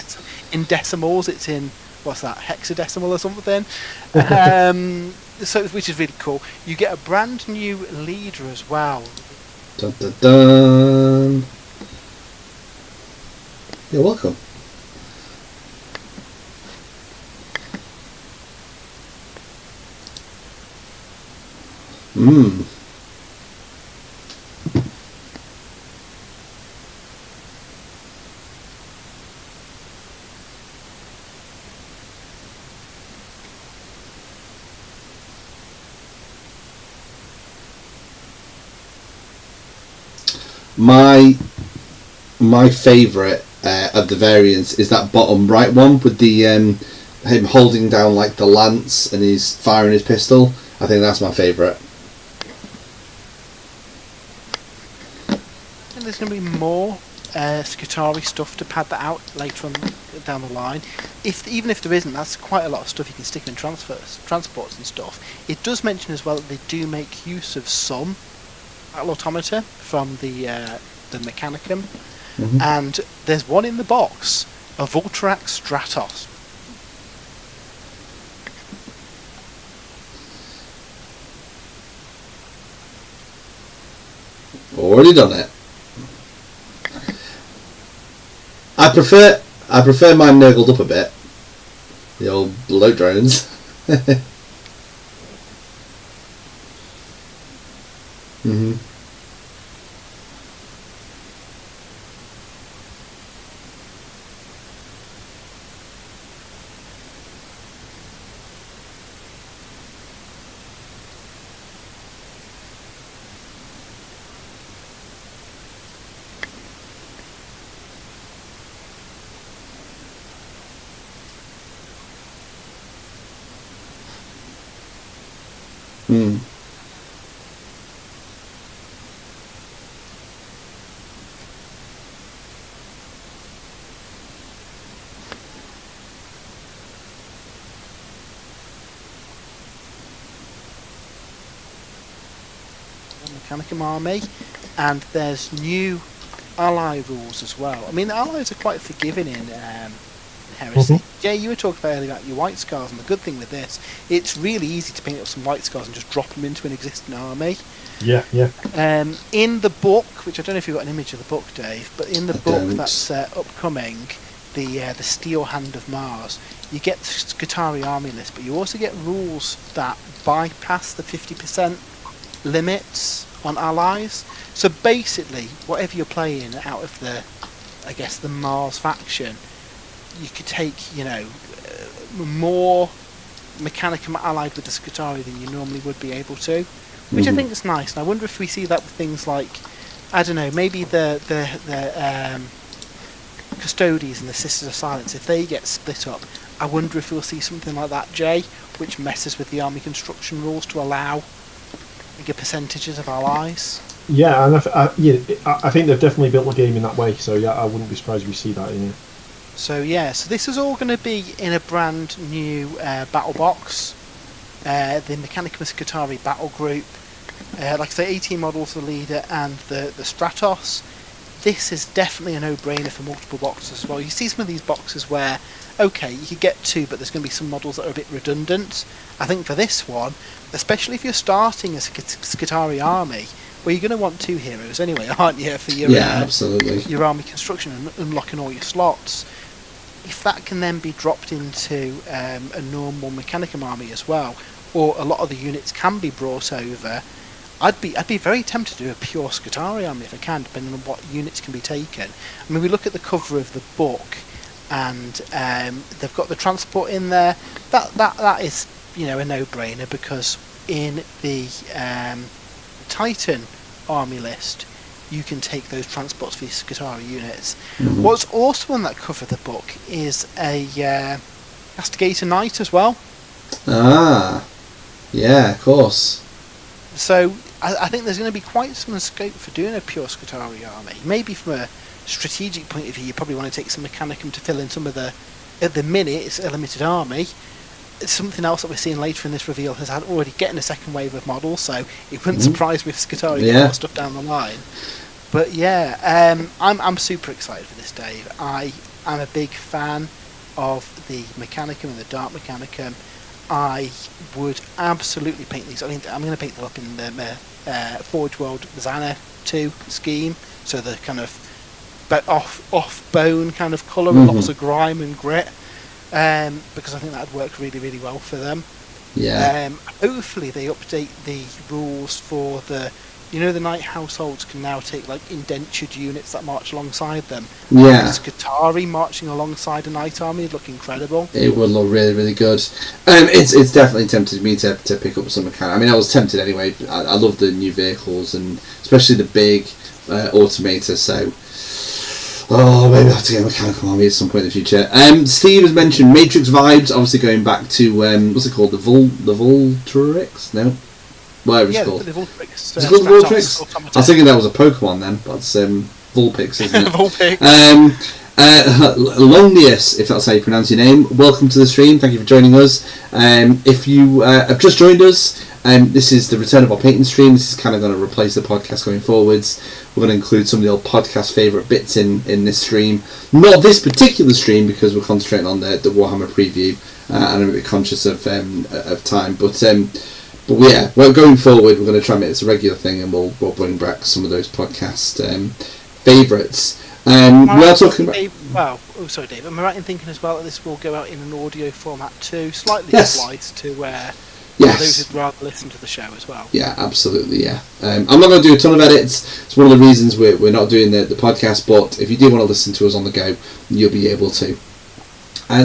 In decimals, it's in. What's that, hexadecimal or something? So, which is really cool. You get a brand new leader as well. Dun, dun, dun. You're welcome. My favourite of the variants is that bottom right one with the him holding down like the lance and he's firing his pistol. I think that's my favourite. And there's going to be more Skitarii stuff to pad that out later on down the line. Even if there isn't, that's quite a lot of stuff you can stick in transports and stuff. It does mention as well that they do make use of some battle automata from the Mechanicum, Mhm. and there's one in the box, a Voltrax Stratos. Already done it. I prefer mine nurgled up a bit. The old blow drones. Mhm. Mm. Mechanicum army, and there's new ally rules as well. I mean, the allies are quite forgiving in Heresy. Jay, you were talking earlier about your white scars, and the good thing with this, it's really easy to paint up some white scars and just drop them into an existing army. Yeah. In the book, which I don't know if you've got an image of the book, Dave, but in the book don't. that's upcoming, the Steel Hand of Mars, you get the Skitarii army list, but you also get rules that bypass the 50% limits on allies. So basically, whatever you're playing out of the Mars faction, you could take, more Mechanicum allied with the Skitarii than you normally would be able to, which I think is nice. And I wonder if we see that with things like, I don't know, maybe the Custodies and the Sisters of Silence, if they get split up, I wonder if we'll see something like that, Jay, which messes with the army construction rules to allow bigger percentages of allies. Yeah, and I think they've definitely built the game in that way. So yeah, I wouldn't be surprised if we see that in here. So this is all going to be in a brand new battle box. The Mechanicum Skitarii battle group. Like I say, 18 models, the leader and the Stratos. This is definitely a no-brainer for multiple boxes as well. You see some of these boxes where, okay, you could get two, but there's going to be some models that are a bit redundant. I think for this one, especially if you're starting a Skitarii army, well, you're going to want two heroes anyway, aren't you, for your absolutely. Your army construction and unlocking all your slots. If that can then be dropped into a normal Mechanicum army as well, or a lot of the units can be brought over, I'd be very tempted to do a pure Skitarii army if I can, depending on what units can be taken. I mean, we look at the cover of the book, and they've got the transport in there. That is, a no-brainer, because in the Titan army list, you can take those transports for your Skitarii units. Mm-hmm. What's also on that cover of the book is a Castigator Knight as well. Ah, yeah, of course. So I think there's going to be quite some scope for doing a pure Skitarii army. Maybe from a strategic point of view, you probably want to take some Mechanicum to fill in some of the... At the minute, it's a limited army. Something else that we're seeing later in this reveal has had already getting a second wave of models, so it wouldn't surprise me if Skitarii get more stuff down the line. But yeah, I'm super excited for this, Dave. I'm a big fan of the Mechanicum and the Dark Mechanicum. I would absolutely paint these. I mean, I'm going to paint them up in the Forge World Zana 2 scheme, so the kind of off bone kind of colour with lots of grime and grit, because I think that would work really, really well for them. Yeah. Hopefully they update the rules for the Knight households can now take like indentured units that march alongside them. Yeah. Skitarii marching alongside a Knight army would look incredible. It would look really, really good. It's definitely tempted me to pick up some Mechanicum. I mean, I was tempted anyway. I love the new vehicles, and especially the big automator, so... Oh, maybe I have to get a Mechanicum army at some point in the future. Steve has mentioned Matrix vibes, obviously going back to, what's it called? The Voltrix? No? Whatever it's called. The Voltrix. Is it called Voltrix? I was thinking that was a Pokemon then, but it's Vulpix, isn't it? Vulpix. Longius, if that's how you pronounce your name, welcome to the stream. Thank you for joining us. If you have just joined us, This is the return of our painting stream. This is kind of going to replace the podcast going forwards. We're going to include some of the old podcast favourite bits in this stream. Not this particular stream because we're concentrating on the Warhammer preview, and I'm a bit conscious of time. But yeah, well, going forward, we're going to try and make this a regular thing, and we'll bring back some of those podcast favourites. We are talking about. Sorry, Dave. Am I right in thinking as well that this will go out in an audio format too, slightly Yes. spliced to where Yes. those who'd rather listen to the show as well? Yeah, absolutely. Yeah, I'm not going to do a ton of edits. It's one of the reasons we're not doing the podcast. But if you do want to listen to us on the go, you'll be able to.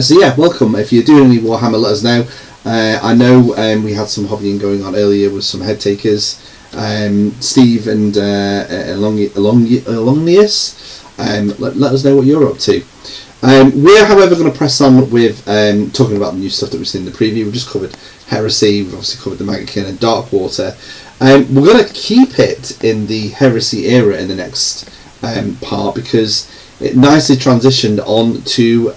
So yeah, welcome. If you're doing any Warhammer, let us know. I know we had some hobbying going on earlier with some head takers, Steve and Elongnius. Let us know what you're up to. We're, however, going to press on with talking about the new stuff that we've seen in the preview. We've just covered Heresy, we've obviously covered the Magakin and Darkwater. We're going to keep it in the Heresy era in the next part because it nicely transitioned on to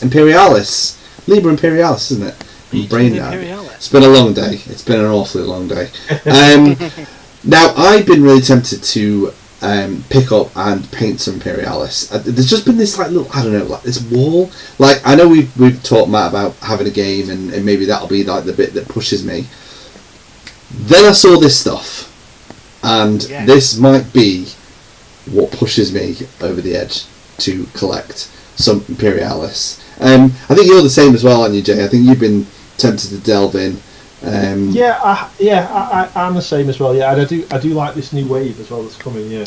Imperialis. Liber Imperialis, isn't it? Brain now. It's been a long day. It's been an awfully long day. Now, I've been really tempted to pick up and paint some Imperialis. There's just been this this wall. Like, I know we've talked, Matt, about having a game and maybe that'll be like the bit that pushes me. Then I saw this stuff, and this might be what pushes me over the edge to collect some Imperialis. I think you're the same as well, aren't you, Jay? I think you've been tempted to delve in. I'm the same as well. Yeah, and I do like this new wave as well that's coming. Yeah.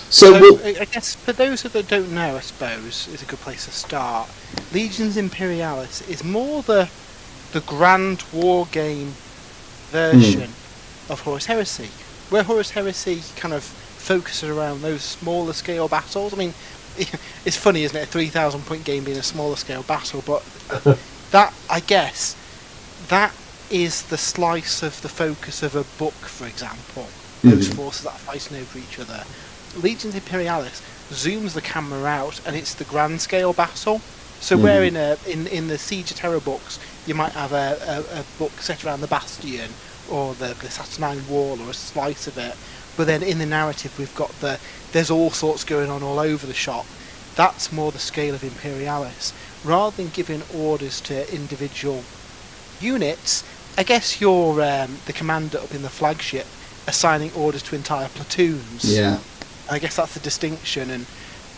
So I guess for those that don't know, I suppose is a good place to start. Legions Imperialis is more the grand war game version of Horus Heresy, where Horus Heresy kind of focuses around those smaller scale battles. I mean, it's funny, isn't it? A 3,000 point game being a smaller scale battle, but that, I guess, that is the slice of the focus of a book, for example. Those forces that are fighting over each other. Legions Imperialis zooms the camera out, and it's the grand scale battle. So where in the Siege of Terror books, you might have a book set around the Bastion or the Saturnine Wall or a slice of it, but then in the narrative we've got there's all sorts going on all over the shop. That's more the scale of Imperialis. Rather than giving orders to individual units, I guess you're the commander up in the flagship assigning orders to entire platoons. Yeah. I guess that's the distinction, and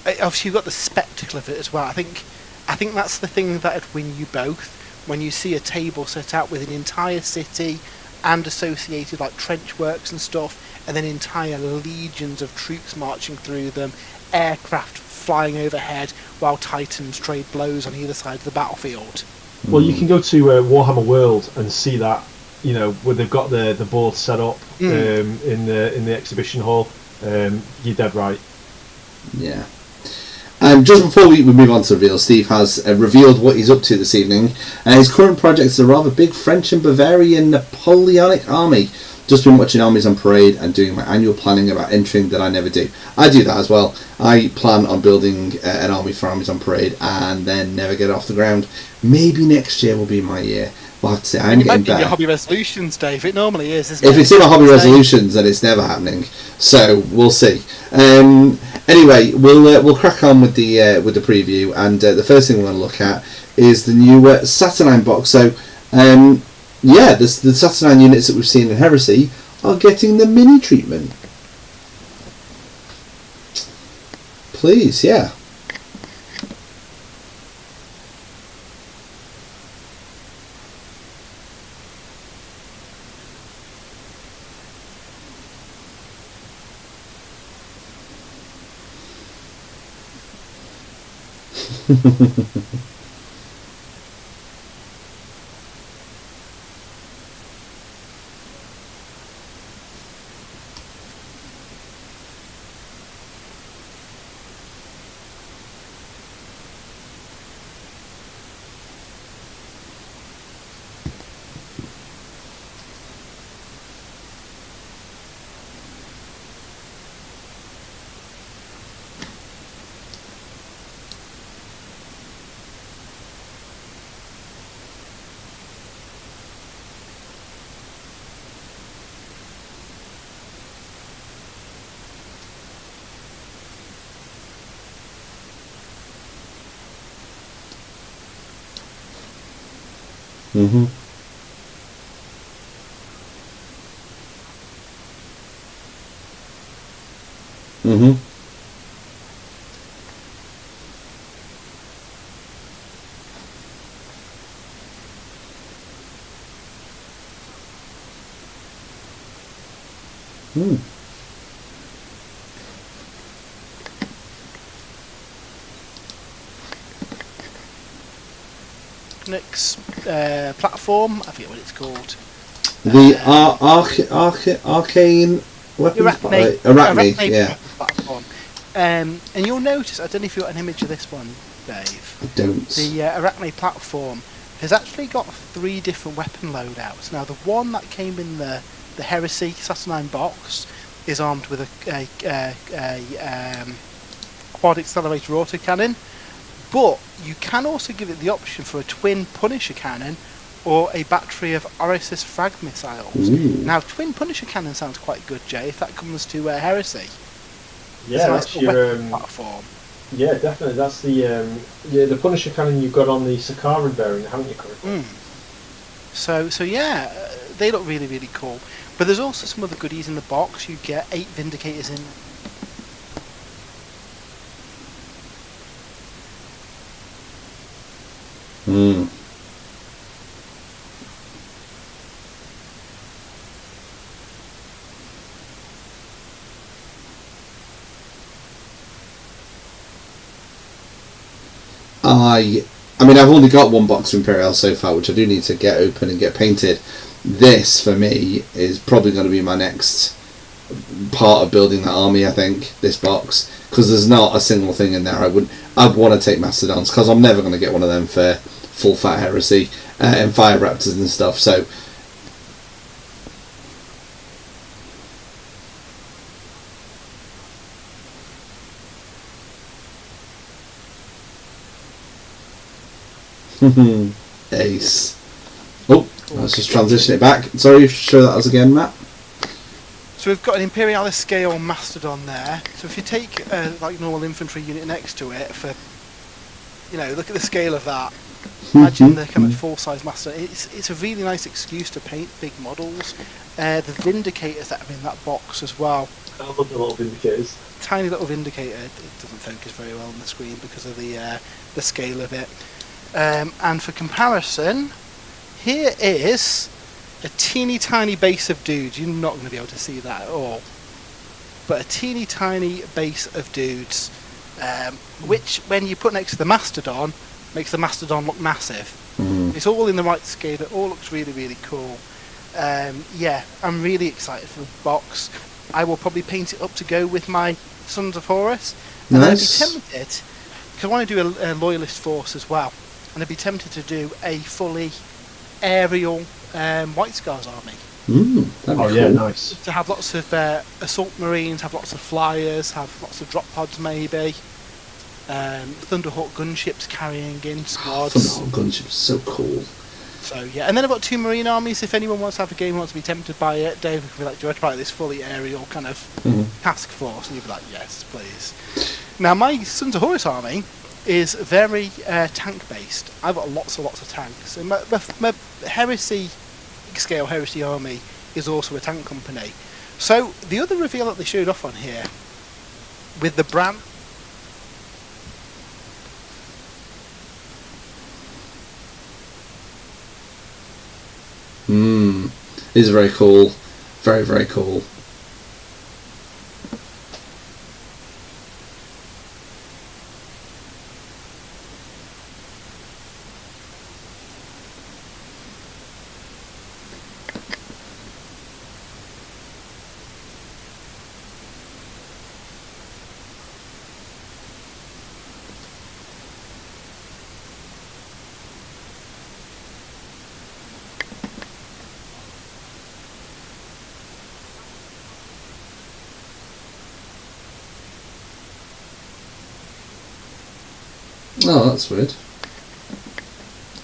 obviously you've got the spectacle of it as well. I think that's the thing that'd win you both. When you see a table set out with an entire city and associated like trench works and stuff, and then entire legions of troops marching through them, aircraft flying overhead while Titans trade blows on either side of the battlefield. Well, you can go to Warhammer World and see that, where they've got the board set up in the exhibition hall. You're dead right. Yeah. Just before we move on to reveal, Steve has revealed what he's up to this evening. His current project is a rather big French and Bavarian Napoleonic army. Just been watching armies on parade and doing my annual planning about entering that I never do. I do that as well. I plan on building an army for armies on parade and then never get off the ground. Maybe next year will be my year. We'll have to say, I'm getting better. Your hobby resolutions, Dave. It normally is, isn't it? If it's in my hobby resolutions, then it's never happening. So we'll see. Anyway, we'll crack on with the preview, and the first thing we're going to look at is the new Saturnine box. So the Saturnine units that we've seen in Heresy are getting the mini treatment. Please, yeah. Mm-hmm. Mm-hmm. Hmm. Next platform, I forget what it's called. The arcane weapons. Arachne, yeah. Platform. And you'll notice, I don't know if you got an image of this one, Dave. I don't. The Arachne platform has actually got 3 different weapon loadouts. Now, the one that came in the Heresy Saturnine box is armed with a quad accelerator autocannon, but you can also give it the option for a twin Punisher cannon or a battery of Orisis frag missiles. Ooh. Now, twin Punisher cannon sounds quite good, Jay, if that comes to Heresy. Yeah, that's your platform. Yeah, definitely. That's the Punisher cannon you've got on the Sakaran bearing, haven't you, currently? So yeah, they look really, really cool. But there's also some other goodies in the box. You get 8 Vindicators in. I mean, I've only got 1 box of Imperial so far, which I do need to get open and get painted. This, for me, is probably going to be my next part of building that army, I think, this box. Because there's not a single thing in there I'd want to take Mastodons, because I'm never going to get one of them for full fat Heresy and Fire Raptors and stuff, so... Ace. Oh, let's just transition it back. Sorry, show that us again, Matt. So we've got an Imperialis scale Mastodon there. So if you take like normal infantry unit next to it, for look at the scale of that. Imagine the kind of full-size Mastodon. It's a really nice excuse to paint big models. The Vindicators that are in that box as well. I love the little Vindicators. Tiny little Vindicator. It doesn't focus very well on the screen because of the scale of it. And for comparison, here is a teeny tiny base of dudes. You're not going to be able to see that at all. But a teeny tiny base of dudes, which when you put next to the Mastodon, makes the Mastodon look massive. It's all in the right scale. It all looks really, really cool. Yeah, I'm really excited for the box. I will probably paint it up to go with my Sons of Horus. And then I'd be tempted, because I want to do a loyalist force as well. And I'd be tempted to do a fully aerial White Scars army. Cool. Yeah, nice. To have lots of assault marines, have lots of flyers, have lots of drop pods maybe. Thunderhawk gunships carrying in squads. Thunderhawk gunships, so cool. So yeah, and then I've got 2 marine armies. If anyone wants to have a game, wants to be tempted by it, Dave could be like, "Do you want to try this fully aerial kind of task force?" And you'd be like, "Yes, please." Now my Sons of Horus army is very tank based. I've got lots of tanks. And my Heresy scale Heresy army is also a tank company. So the other reveal that they showed off on here with the brand. Is very cool. Very, very cool. Oh, that's weird.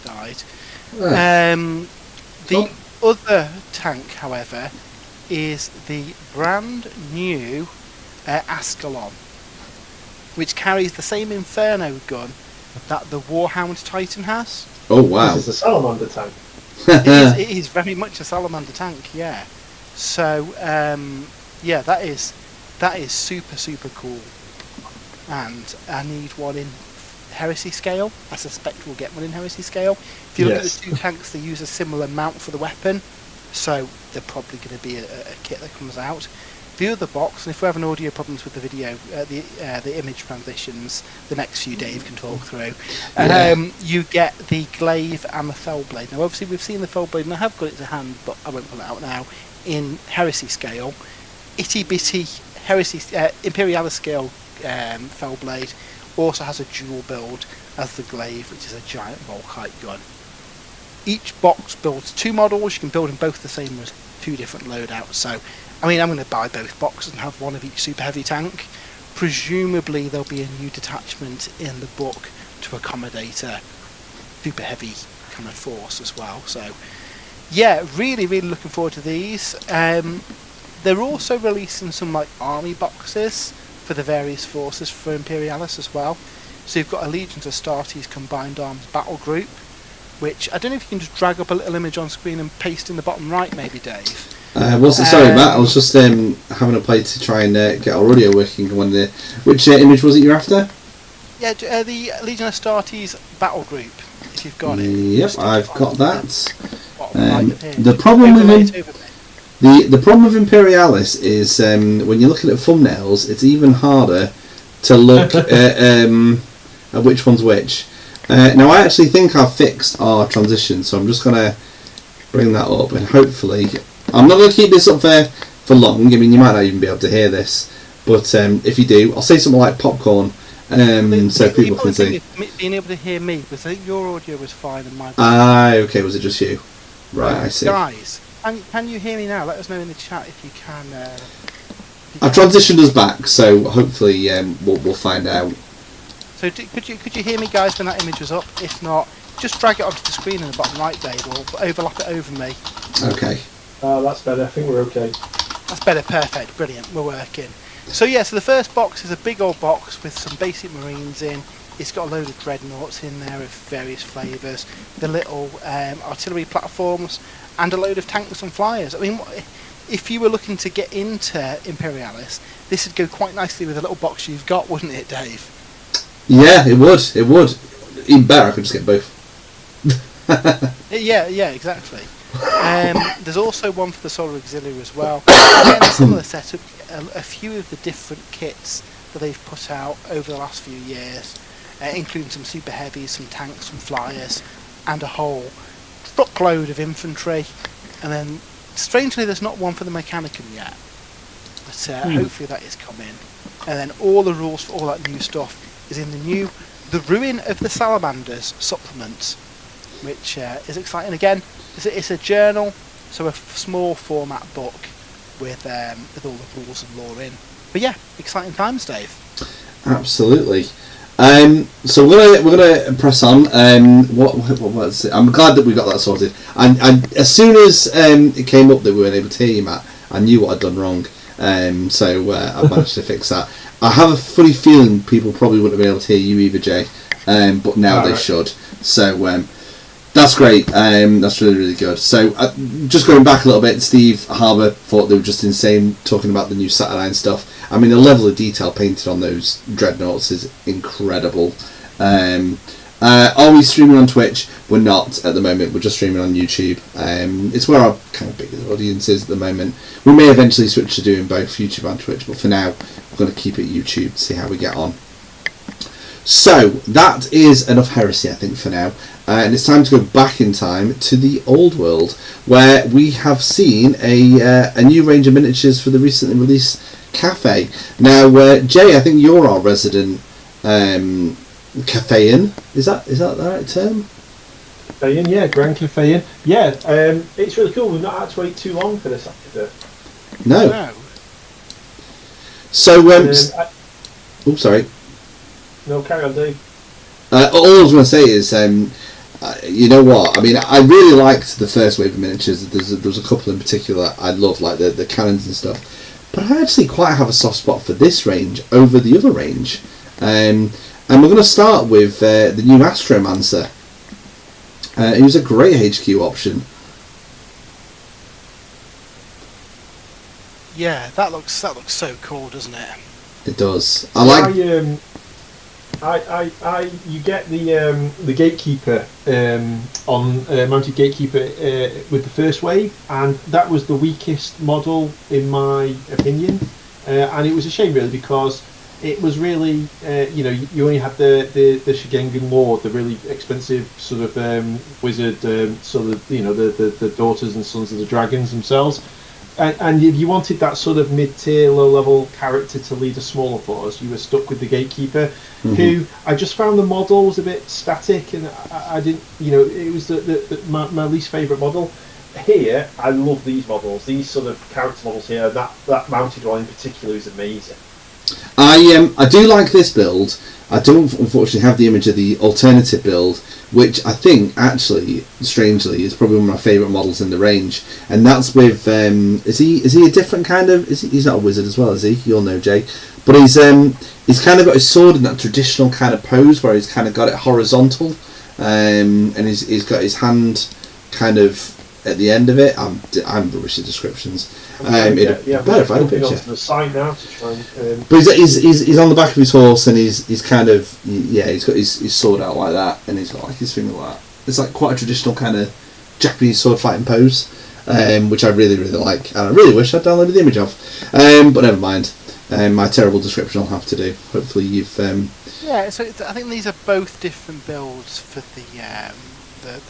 Died. Oh. The other tank, however, is the brand new Ascalon, which carries the same Inferno gun that the Warhound Titan has. Oh wow! This is the Salamander tank. It is very much a salamander tank, yeah. So yeah, that is super cool, and I need one in Heresy scale. I suspect we'll get one in Heresy scale. If you look at the two tanks, they use a similar mount for the weapon, so they're probably going to be a kit that comes out. The other box, and if we're having audio problems with the video, the image transitions, the next few Dave can talk through. You get the glaive and the Fellblade. Now, obviously, we've seen the Fellblade, and I have got it to hand, but I won't pull it out now. In Heresy scale, itty bitty Heresy Imperialis scale Fellblade also has a dual build as the glaive, which is a giant Volkite gun. Each box builds 2 models. You can build them both the same as 2 different loadouts. So, I mean, I'm going to buy both boxes and have one of each super heavy tank. Presumably, there'll be a new detachment in the book to accommodate a super heavy kind of force as well. So, yeah, really looking forward to these. They're also releasing some like army boxes for the various forces for Imperialis as well. So you've got a Legions of Astartes Combined Arms Battle Group, which I don't know if you can just drag up a little image on screen and paste in the bottom right, maybe, Dave. Sorry, Matt. I was just having a play to try and get our audio working. Which image was it you're after? Yeah, the Legion of Astartes Battle Group. If you've got it. Yep, I've got that. The problem with Imperialis is when you're looking at thumbnails, it's even harder to look at which one's which. Now, I actually think I've fixed our transition, so I'm just going to bring that up, and hopefully, I'm not going to keep this up there for long. I mean, you might not even be able to hear this, but if you do, I'll say something like popcorn, so people can see. Being able to hear me, because I think your audio was fine and mine. Okay, was it just you? Right, I see. Guys, can you hear me now? Let us know in the chat if you can. I've transitioned us back, so hopefully we'll find out. So could you hear me, guys, when that image was up? If not, just drag it onto the screen in the bottom right, Dave, or overlap it over me. Okay. That's better. I think we're okay. That's better. Perfect. Brilliant. We're working. So yeah, so the first box is a big old box with some basic Marines in. It's got a load of dreadnoughts in there of various flavours, the little artillery platforms, and a load of tanks and flyers. I mean, if you were looking to get into Imperialis, this would go quite nicely with the little box you've got, wouldn't it, Dave? Yeah, it would. It would. Even better, I could just get both. Yeah, exactly. There's also one for the Solar Auxiliary as well. Again, a similar setup. A few of the different kits that they've put out over the last few years, including some super heavies, some tanks, some flyers, and a whole truckload of infantry. And then, strangely, there's not one for the Mechanicum yet. But hopefully that is coming. And then all the rules for all that new stuff is in the Ruin of the Salamanders supplement, which is exciting. Again, it's a journal, so a small format book with all the rules and lore in. But yeah, exciting times, Dave. Absolutely. So we're gonna press on. What was it? I'm glad that we got that sorted. And as soon as it came up that we weren't able to hear you, Matt, I knew what I'd done wrong. So I managed to fix that. I have a funny feeling people probably wouldn't be able to hear you either, Jay. But now they should. So that's great. That's really good. So just going back a little bit, Steve Harbour thought they were just insane talking about the new Saturnine stuff. I mean, the level of detail painted on those dreadnoughts is incredible. Are we streaming on Twitch? We're not at the moment. We're just streaming on YouTube. It's where our kind of biggest audience is at the moment. We may eventually switch to doing both YouTube and Twitch, but for now, we're going to keep it YouTube to see how we get on. So that is enough heresy, I think, for now. And it's time to go back in time to the old world, where we have seen a new range of miniatures for the recently released cafe. Now, Jay, I think you're our resident cafean. Is that the right term? Cafean, yeah, Grand Cafean. Yeah, it's really cool. We've not had to wait too long for this after. No. So, sorry. No, carry on, Dave. All I was going to say is, you know what? I mean, I really liked the first wave of miniatures. There was a couple in particular I loved, like the cannons and stuff. But I actually quite have a soft spot for this range over the other range. And we're going to start with the new Astromancer. It was a great HQ option. Yeah, that looks so cool, doesn't it? It does. You get the gatekeeper on mounted gatekeeper with the first wave, and that was the weakest model in my opinion, and it was a shame really because it was really you only had the Shigengan Lord, the really expensive sort of wizard, sort of the daughters and sons of the dragons themselves. And if you wanted that sort of mid-tier, low-level character to lead a smaller force, you were stuck with the Gatekeeper, who I just found the model was a bit static, and I didn't, it was my least favourite model. Here, I love these models, these sort of character models here. That mounted one in particular is amazing. I do like this build. I don't unfortunately have the image of the alternative build, which I think actually, strangely, is probably one of my favourite models in the range. And that's with is he a different kind of? He's not a wizard as well, is he? You'll know, Jay. But he's kind of got his sword in that traditional kind of pose where he's kind of got it horizontal, and he's got his hand kind of at the end of it. I'm rubbish at descriptions. Better if I had a picture. The sign now to try and, but he's on the back of his horse, and he's kind of he's got his sword out like that, and he's got like his finger like that. It's like quite a traditional kind of Japanese sword fighting pose, which I really really like, and I really wish I'd downloaded the image of. But never mind. My terrible description I'll have to do. Hopefully you've. Yeah, so I think these are both different builds for the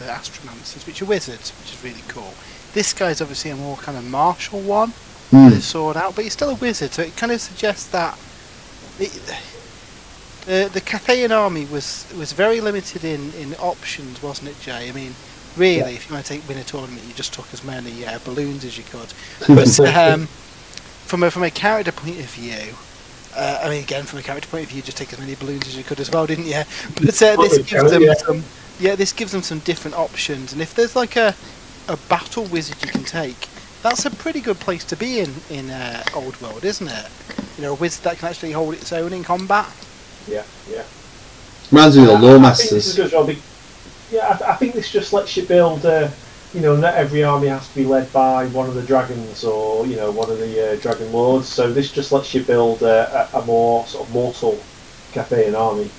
Astromancers, which are wizards, which is really cool. This guy's obviously a more kind of martial one, with his sword out, but he's still a wizard, so it kind of suggests that the Cathayan army was very limited in options, wasn't it, Jay? I mean, really, if you want to win a tournament, you just took as many balloons as you could. But from a character point of view, I mean, again, from a character point of view, just take as many balloons as you could as well, didn't you? But this gives them some different options, and if there's like a battle wizard you can take, that's a pretty good place to be in Old World, isn't it? A wizard that can actually hold its own in combat. Yeah. Reminds me of the Law Masters. I think this just lets you build. Not every army has to be led by one of the dragons or one of the dragon lords. So this just lets you build a more sort of mortal Cathayan army.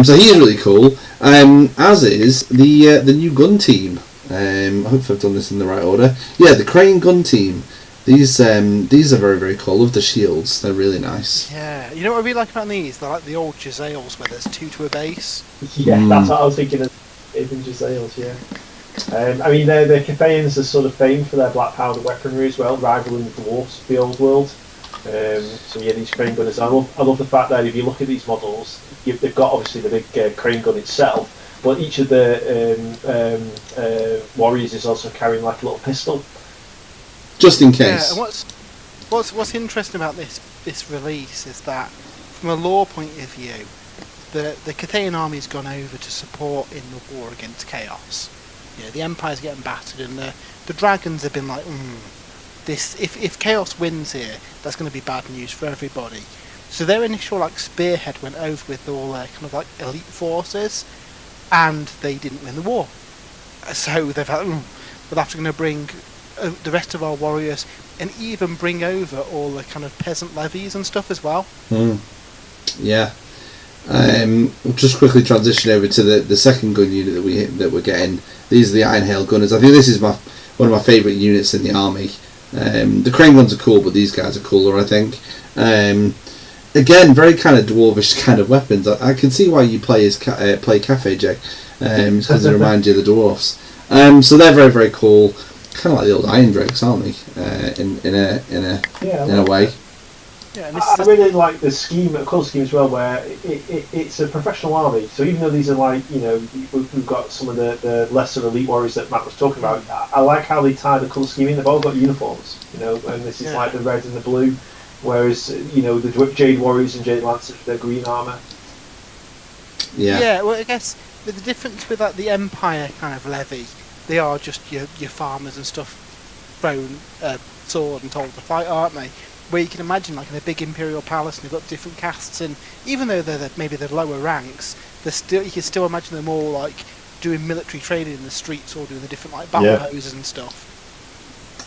So he is really cool, as is the new gun team. I hope I've done this in the right order. Yeah, the Crane gun team. These are very very cool. Love the shields; they're really nice. Yeah, you know what I really like about these? They're like the old Jezzails where there's two to a base. Yeah, that's what I was thinking of. Even Jezzails, yeah. I mean, the Cathayans are sort of famed for their black powder weaponry as well, rivaling the dwarfs of the Old World. So yeah, these crane gunners. I love the fact that if you look at these models, they've got obviously the big crane gun itself, but each of the warriors is also carrying like a little pistol, just in case. Yeah, and what's interesting about this release is that, from a lore point of view, the Cathayan army's gone over to support in the war against Chaos. The Empire's getting battered, and the dragons have been like, this if Chaos wins here, that's going to be bad news for everybody. So their initial spearhead went over with all their kind of elite forces, and they didn't win the war. So they've had, we're after going to bring the rest of our warriors, and even bring over all the kind of peasant levies and stuff as well. Yeah. We'll just quickly transition over to the second gun unit that we're getting. These are the Iron Hail Gunners. I think this is one of my favourite units in the army. The crane guns are cool, but these guys are cooler, I think. Again, very kind of dwarvish kind of weapons. I can see why you play Cafe, Jay. It's because they remind you of the dwarfs. So they're very very cool. Kind of like the old Iron Drakes, aren't they? In a way. Yeah, I really like the colour scheme as well, where it's a professional army. So even though these are we've got some of the lesser elite warriors that Matt was talking about, I like how they tie the colour scheme in. They've all got uniforms, and this is like the red and the blue, whereas the Jade Warriors and Jade Lancers with their green armour. Yeah. Yeah, well, I guess the difference with the Empire kind of levy, they are just your farmers and stuff thrown a sword and told to fight, aren't they? Where you can imagine, in a big imperial palace, and they've got different castes, and even though they're maybe the lower ranks, you can still imagine them all like doing military training in the streets or doing the different like battle poses and stuff.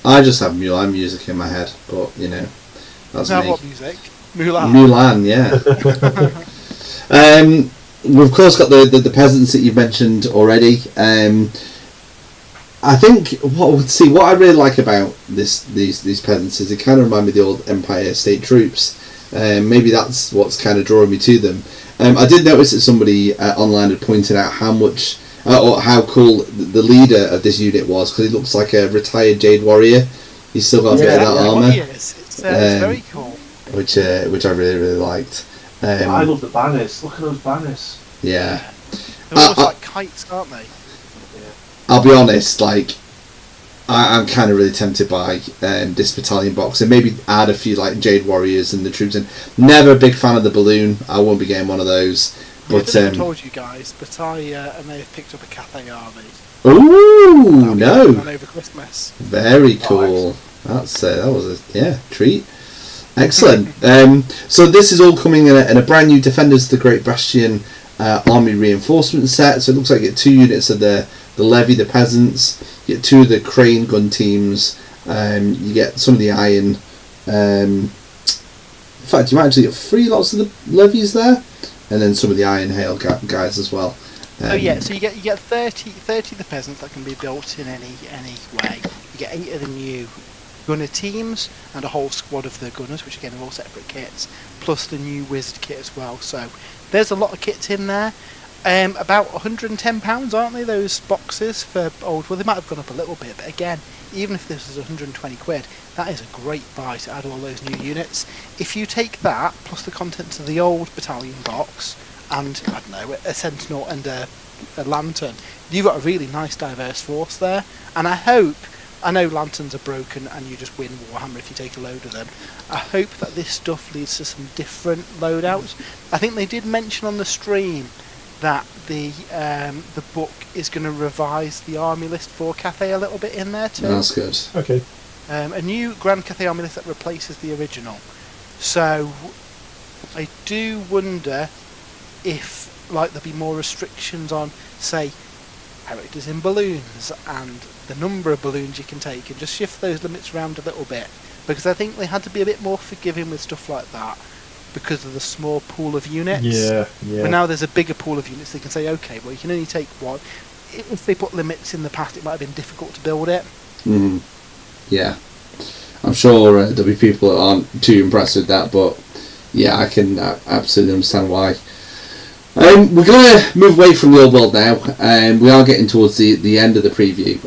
I just have Mulan music in my head, but that's me. What music? Mulan. Mulan, yeah. We've of course got the peasants that you've mentioned already. I think what I really like about these peasants is they kind of remind me of the old Empire State Troops. Maybe that's what's kind of drawing me to them. I did notice that somebody online had pointed out how much or how cool the leader of this unit was, because he looks like a retired Jade Warrior. He's still got a bit of that armour. It's very cool. Which I really, really liked. I love the banners. Look at those banners. Yeah. They're almost like kites, aren't they? I'll be honest, like, I'm kind of really tempted by this battalion box, and maybe add a few like Jade Warriors and the troops in. Never a big fan of the balloon. I won't be getting one of those. But I told you guys, but I may have picked up a Cathay army. Ooh, no! Over Christmas. Very cool. That was a treat. Excellent. So this is all coming in a brand new Defenders of the Great Bastion army reinforcement set. So it looks like you get 2 units of the levy, the peasants. You get 2 of the crane gun teams. You get some of the iron. In fact, you might actually get 3 lots of the levies there, and then some of the iron hail guys as well. So you get 30 of the peasants that can be built in any way. You get 8 of the new gunner teams and a whole squad of the gunners, which again are all separate kits, plus the new wizard kit as well. So there's a lot of kits in there. About £110, aren't they, those boxes for old? Well, they might have gone up a little bit, but again, even if this is 120 quid, that is a great buy to add all those new units. If you take that plus the contents of the old battalion box and I don't know, a sentinel and a lantern, you've got a really nice diverse force there. And I know lanterns are broken and you just win Warhammer if you take a load of them. I hope that this stuff leads to some different loadouts. I think they did mention on the stream that the book is going to revise the army list for Cathay a little bit in there too. That's good. Okay. A new Grand Cathay army list that replaces the original. So I do wonder if there'll be more restrictions on, say, characters in balloons and the number of balloons you can take, and just shift those limits around a little bit, because I think they had to be a bit more forgiving with stuff like that because of the small pool of units. Yeah. But now there's a bigger pool of units, they can say, okay, well, you can only take one. If they put limits in the past, it might have been difficult to build it. Mm. Yeah. I'm sure there'll be people that aren't too impressed with that, but yeah, I can absolutely understand why. We're going to move away from the old world now, and we are getting towards the end of the preview.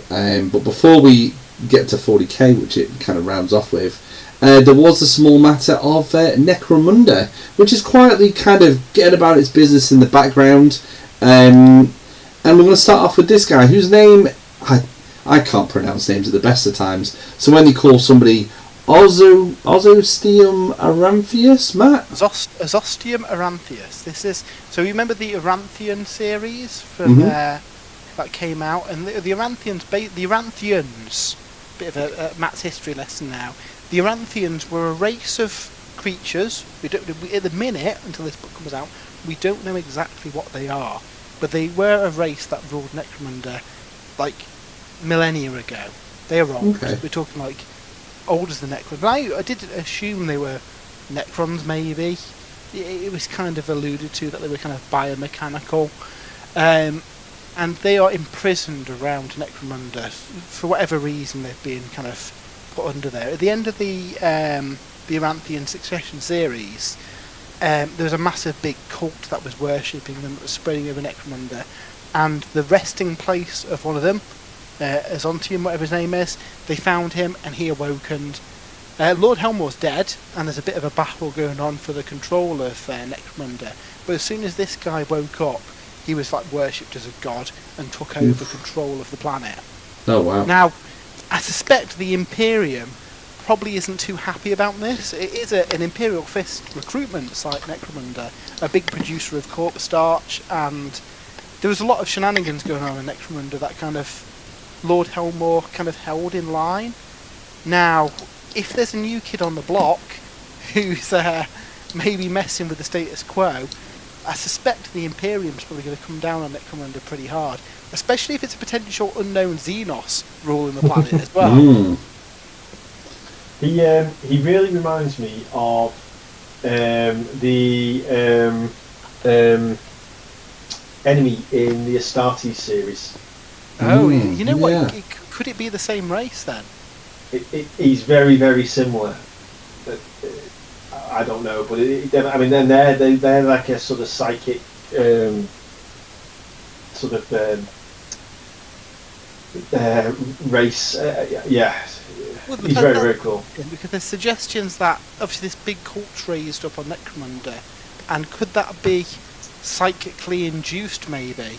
But before we get to 40k, which it kind of rounds off with, there was a small matter of Necromunda, which is quietly kind of getting about its business in the background. And we're going to start off with this guy, whose name I can't pronounce names at the best of times. So when you call somebody Ozostium Aranthius, Matt? Ozostium Aranthius. This is, so you remember the Aranthian series from that came out, and the Aranthians, bit of a Matt's history lesson now. The Aranthians were a race of creatures. We don't, at the minute until this book comes out, we don't know exactly what they are, but they were a race that ruled Necromunda like millennia ago. They are old. Okay. We're talking like old as the Necrons. I did assume they were Necrons, maybe. It was kind of alluded to that they were kind of biomechanical. And they are imprisoned around Necromunda. For whatever reason, they've been kind of put under there. At the end of the Aranthian Succession series, there was a massive big cult that was worshipping them, that was spreading over Necromunda. And the resting place of one of them, Azontium, whatever his name is, they found him and he awakened. Lord Helmor's dead, and there's a bit of a battle going on for the control of Necromunda. But as soon as this guy woke up, he was like worshipped as a god and took over control of the planet. Oh wow! Now, I suspect the Imperium probably isn't too happy about this. It is an Imperial Fist recruitment site, Necromunda, a big producer of corpse starch, and there was a lot of shenanigans going on in Necromunda that kind of Lord Helmor kind of held in line. Now, if there's a new kid on the block who's maybe messing with the status quo, I suspect the Imperium's probably going to come down on Necromunda pretty hard, especially if it's a potential unknown Xenos ruling the planet as well. He really reminds me of the enemy in the Astartes series. Oh, you know what? Could it be the same race then? He's very, very similar. I don't know, but then they're like a sort of psychic race. Well, he's very, very cool. Because there's suggestions that obviously this big cult raised up on Necromunda, and could that be psychically induced maybe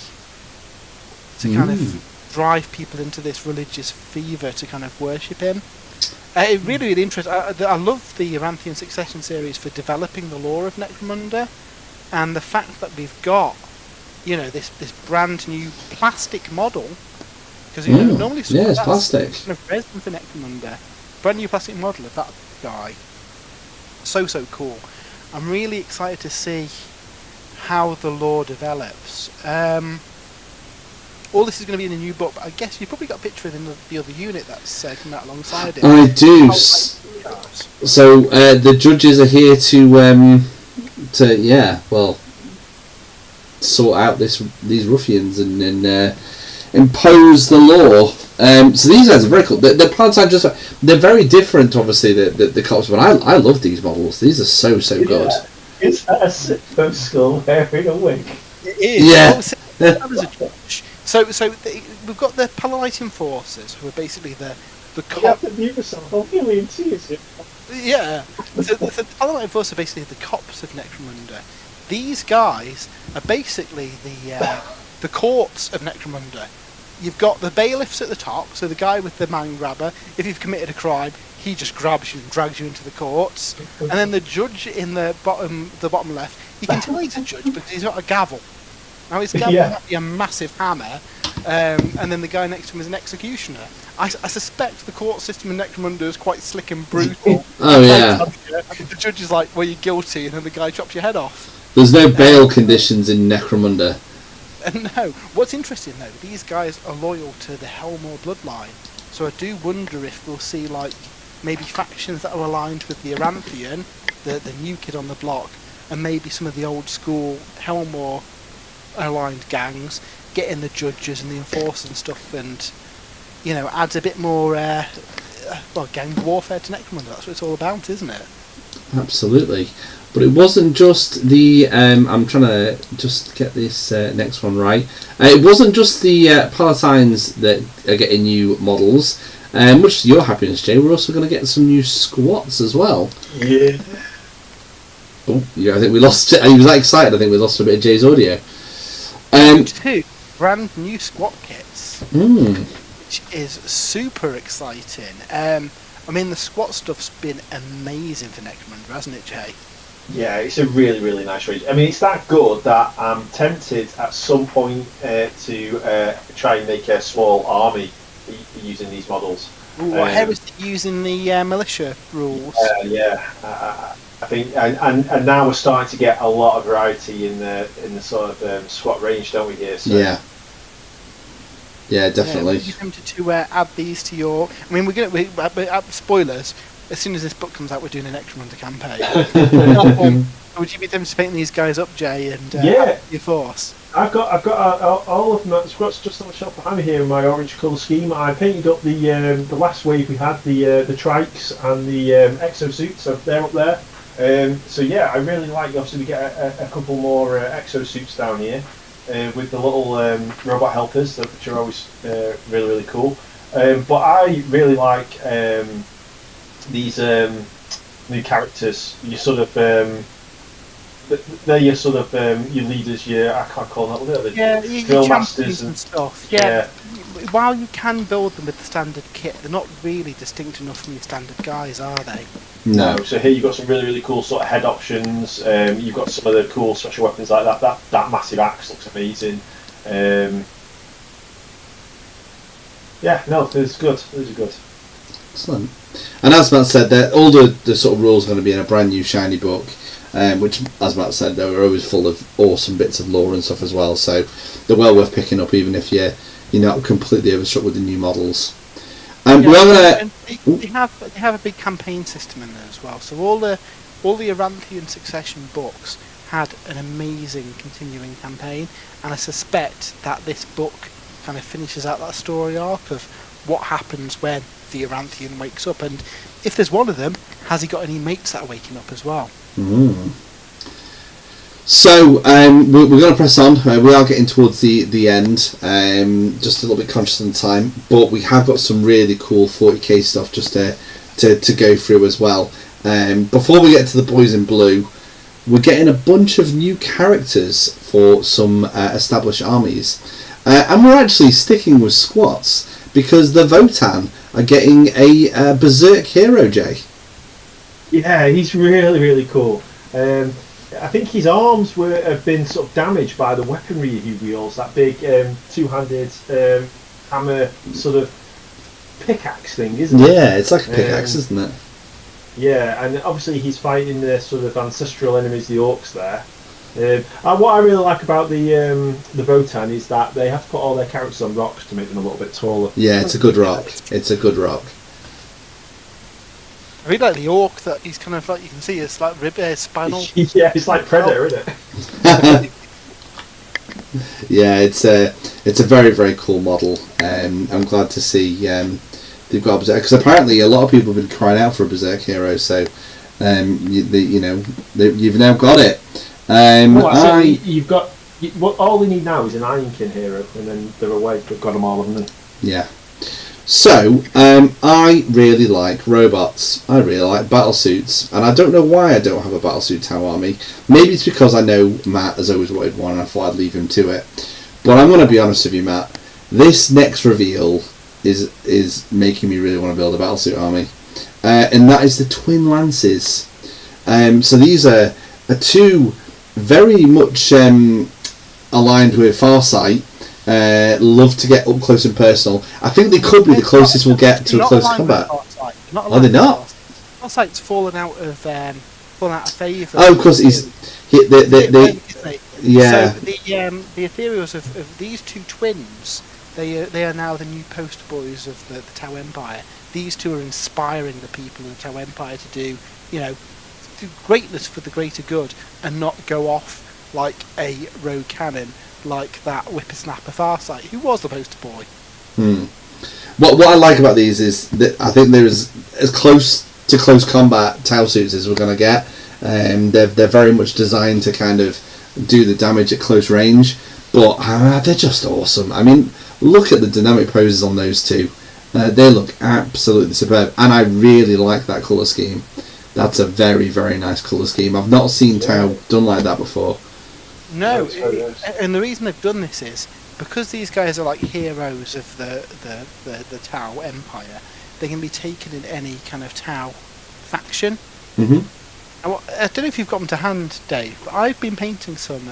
to kind of drive people into this religious fever to kind of worship him? It really interesting. I love the Eranthian Succession series for developing the lore of Necromunda, and the fact that we've got, this brand new plastic model, because normally it's plastic. Kind of resin for Necromunda, brand new plastic model of that guy. So cool. I'm really excited to see how the lore develops. All this is going to be in a new book, but I guess you've probably got a picture of the other unit that's coming out alongside it. I do. So the judges are here to sort out these ruffians and impose the law. So these guys are very cool. The Palatine they're very different, obviously. The cops, but I love these models. These are so good. It's a Sitho skull wearing a wig. It is. Yeah. That was a judge. So we've got the Palatine forces, who are basically the cops. Yeah. So the Palatine forces are basically the cops of Necromunda. These guys are basically the courts of Necromunda. You've got the bailiffs at the top, so the guy with the man grabber. If you've committed a crime, he just grabs you and drags you into the courts. And then the judge in the bottom left, you can tell he's a judge because he's got a gavel. Now his gavel might be a massive hammer, and then the guy next to him is an executioner. I suspect the court system in Necromunda is quite slick and brutal. Oh yeah. The judge is like, well, you're guilty, and then the guy chops your head off. There's no bail conditions in Necromunda. No. What's interesting though, these guys are loyal to the Helmore bloodline, so I do wonder if we'll see maybe factions that are aligned with the Eranthian, the new kid on the block, and maybe some of the old school Helmore aligned gangs getting the judges and the enforcers and stuff, and adds a bit more gang warfare to Necromunda. That's what it's all about, isn't it? Absolutely. But it wasn't just the I'm trying to just get this next one right. It wasn't just the Palatines that are getting new models. Much to your happiness, Jay, we're also going to get some new squats as well. Yeah. Oh, yeah, I think we lost. He was that excited. I think we lost a bit of Jay's audio. 2 brand new squat kits, which is super exciting. The squat stuff's been amazing for Necromunda, hasn't it, Jay? Yeah, it's a really, really nice range. It's that good that I'm tempted at some point to try and make a small army using these models. Heresy using the militia rules. I think, and now we're starting to get a lot of variety in the sort of squat range, don't we? Here. So. Yeah, definitely. Would you be tempted to add these to your? We're going spoilers. As soon as this book comes out, we're doing an Necromunda campaign. Would you be tempted to paint these guys up, Jay, and add your force? I've got all of my squats just on the shelf behind me here in my orange colour scheme. I painted up the last wave we had, the trikes and the exosuits, so they're up there. I really like. Obviously, we get a couple more exosuits down here with the little robot helpers, which are always really, really cool. But I really like these new characters. You sort of they're your sort of your leaders. I can't call them that. Your drill masters and stuff. Yeah. While you can build them with the standard kit, they're not really distinct enough from your standard guys, are they? No. So here you've got some really, really cool sort of head options. You've got some of the cool special weapons like that. That massive axe looks amazing. It's good. Those are good. Excellent. And as Matt said, all the sort of rules are going to be in a brand new shiny book. which, as Matt said, they were always full of awesome bits of lore and stuff as well. So they're well worth picking up, even if you're not completely overstruck with the new models. And they have a big campaign system in there as well. So all the Aranthian Succession books had an amazing continuing campaign, and I suspect that this book kind of finishes out that story arc of what happens when the Aranthian wakes up, and if there's one of them, has he got any mates that are waking up as well? So we're going to press on. We are getting towards the end, just a little bit conscious of the time, but we have got some really cool 40k stuff just to go through as well. Before we get to the boys in blue, we're getting a bunch of new characters for some established armies, and we're actually sticking with squats because the Votan are getting a Berserk hero, Jay. Yeah, he's really, really cool. I think his arms have been sort of damaged by the weaponry he wields, that big two-handed hammer sort of pickaxe thing, isn't it? Yeah, it's like a pickaxe, isn't it? Yeah, and obviously he's fighting the sort of ancestral enemies, the orcs there. And what I really like about the Votan is that they have to put all their characters on rocks to make them a little bit taller. Yeah, it's a good rock. It's a good rock. I really like the orc that he's kind of like, you can see it's like spinal. Yeah, it's like Predator, isn't it? Yeah, it's a very, very cool model. I'm glad to see they've got a Berserk, because apparently a lot of people have been crying out for a Berserk hero, so you've now got it. You've got what all they need now is an Ironkin hero, and then they're away. They've got them all, haven't they? Yeah. So I really like robots. I really like battlesuits, and I don't know why I don't have a battlesuit Tau army. Maybe it's because I know Matt has always wanted one, and I thought I'd leave him to it. But I'm going to be honest with you, Matt. This next reveal is making me really want to build a battlesuit army, and that is the Twin Lances. So these are two very much aligned with Farsight. Love to get up close and personal. I think they could be the closest we'll get to a close combat. Are they not? Farsight's fallen out of favour. Oh, because yeah. So the Ethereals of these two twins, they are now the new poster boys of the Tau Empire. These two are inspiring the people of the Tau Empire to do greatness for the greater good, and not go off like a rogue cannon like that whippersnapper Farsight, who was the poster boy. What I like about these is that I think there's as close to close combat Tau suits as we're going to get. They're very much designed to kind of do the damage at close range, but they're just awesome. I mean, look at the dynamic poses on those two. They look absolutely superb, and I really like that colour scheme. That's a very, very nice colour scheme. I've not seen Tau done like that before. No, and the reason they've done this is because these guys are like heroes of the Tau Empire. They can be taken in any kind of Tau faction. Mm-hmm. I don't know if you've got them to hand, Dave, but I've been painting some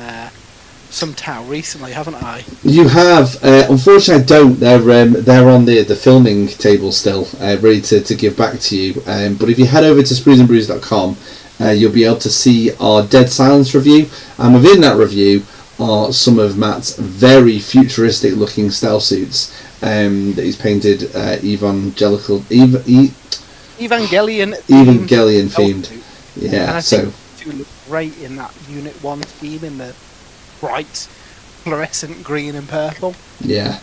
Tau recently, haven't I? You have. Unfortunately, I don't. They're on the filming table still, ready to give back to you. But if you head over to spruesandbrews.com, you'll be able to see our Dead Silence review, and within that review are some of Matt's very futuristic looking stealth suits that he's painted Evangelion themed. Yeah, and I so think it look great in that Unit 1 theme in the bright fluorescent green and purple. Yeah,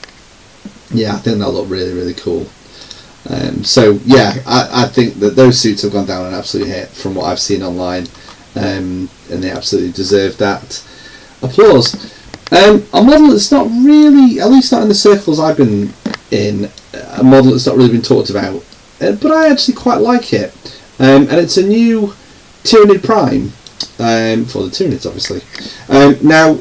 I think that'll look really, really cool. So yeah, I think that those suits have gone down an absolute hit from what I've seen online, and they absolutely deserve that applause. A model that's not really, at least not in the circles I've been in, a model that's not really been talked about, but I actually quite like it, and it's a new Tyranid Prime for the Tyranids, obviously. Now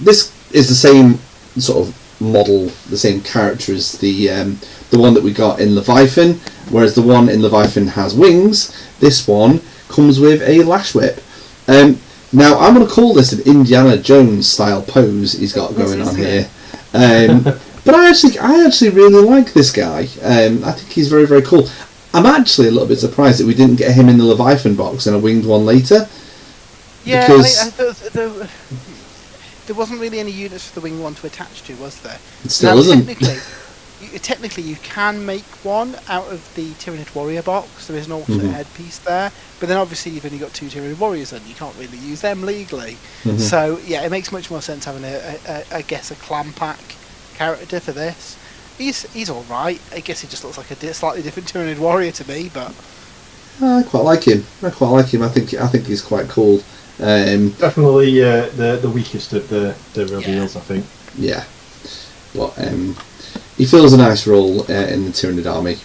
this is the same sort of model, the same character as the one that we got in Leviathan, whereas the one in Leviathan has wings. This one comes with a lash whip. Now I'm going to call this an Indiana Jones style pose he's got going on here, but I actually really like this guy. I think he's very, very cool. I'm actually a little bit surprised that we didn't get him in the Leviathan box and a winged one later. Yeah, because there wasn't really any units for the wing one to attach to, was there? it still isn't. Technically, you can make one out of the Tyranid Warrior box. There is an alternate headpiece there, but then obviously you've only got 2 Tyranid Warriors, and you can't really use them legally. So yeah, it makes much more sense having I guess a clan pack character for this. He's all right. I guess he just looks like a slightly different Tyranid Warrior to me, but I quite like him. I think he's quite cool. Definitely the weakest of the reveals, I think. Yeah, but he fills a nice role in the Tyranid army.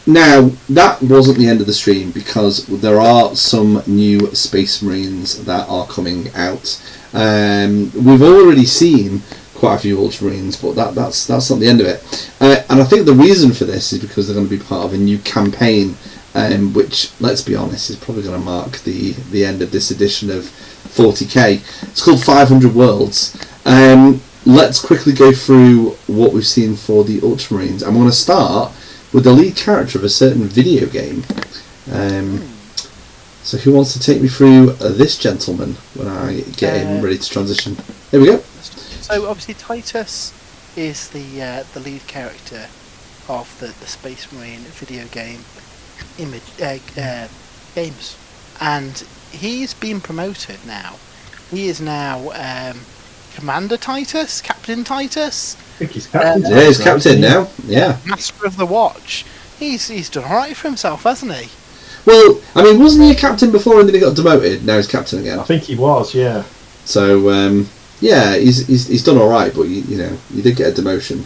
Now, that wasn't the end of the stream, because there are some new Space Marines that are coming out. We've already seen quite a few Ultramarines, but that's not the end of it. And I think the reason for this is because they're going to be part of a new campaign, which, let's be honest, is probably going to mark the end of this edition of 40k. It's called 500 Worlds. Let's quickly go through what we've seen for the Ultramarines. I'm going to start with the lead character of a certain video game. So who wants to take me through this gentleman when I get him ready to transition? There we go. So obviously Titus is the lead character of the Space Marine video game games, and he's been promoted now. He is now Commander Titus, Captain Titus. I think he's captain. Yeah, he's captain now. Yeah, Master of the Watch. He's done alright for himself, hasn't he? Well, I mean, wasn't he a captain before and then he got demoted? Now he's captain again. I think he was, yeah. So yeah, he's done all right, but you did get a demotion.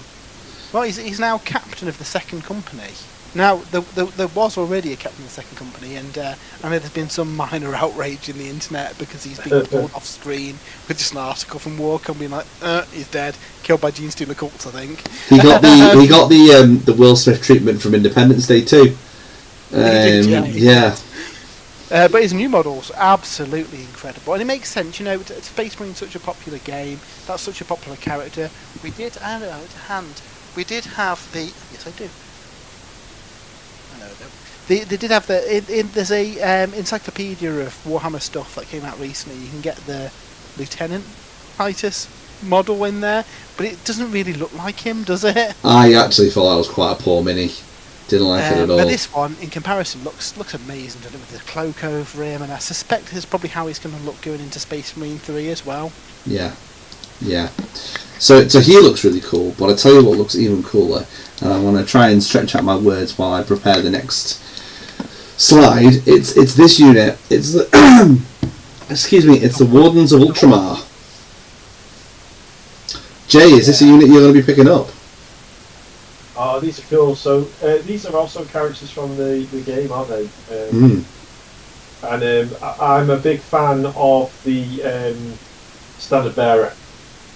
Well, he's now captain of the second company. Now, there was already a captain of the second company, and I know there's been some minor outrage in the internet because he's been pulled off screen with just an article from Warcom being like, he's dead, killed by Gene Stealer cults, I think. He got the Will Smith treatment from Independence Day too. Yeah. But his new model's absolutely incredible, and it makes sense. Space Marine's such a popular game. That's such a popular character. We did have the. Yes, I do. They did have there's a encyclopedia of Warhammer stuff that came out recently. You can get the Lieutenant Titus model in there, but it doesn't really look like him, does it? I actually thought that was quite a poor mini. Didn't like it at all. But this one, in comparison, looks amazing, doesn't it, with the cloak over him, and I suspect this is probably how he's going to look going into Space Marine 3 as well. Yeah. So he looks really cool, but I tell you what looks even cooler, and I want to try and stretch out my words while I prepare the next slide. It's this unit. It's the it's the Wardens of Ultramar. Jay, is this a unit you're going to be picking up? Oh, these are cool. So these are also characters from the game, aren't they? And I'm a big fan of the standard bearer.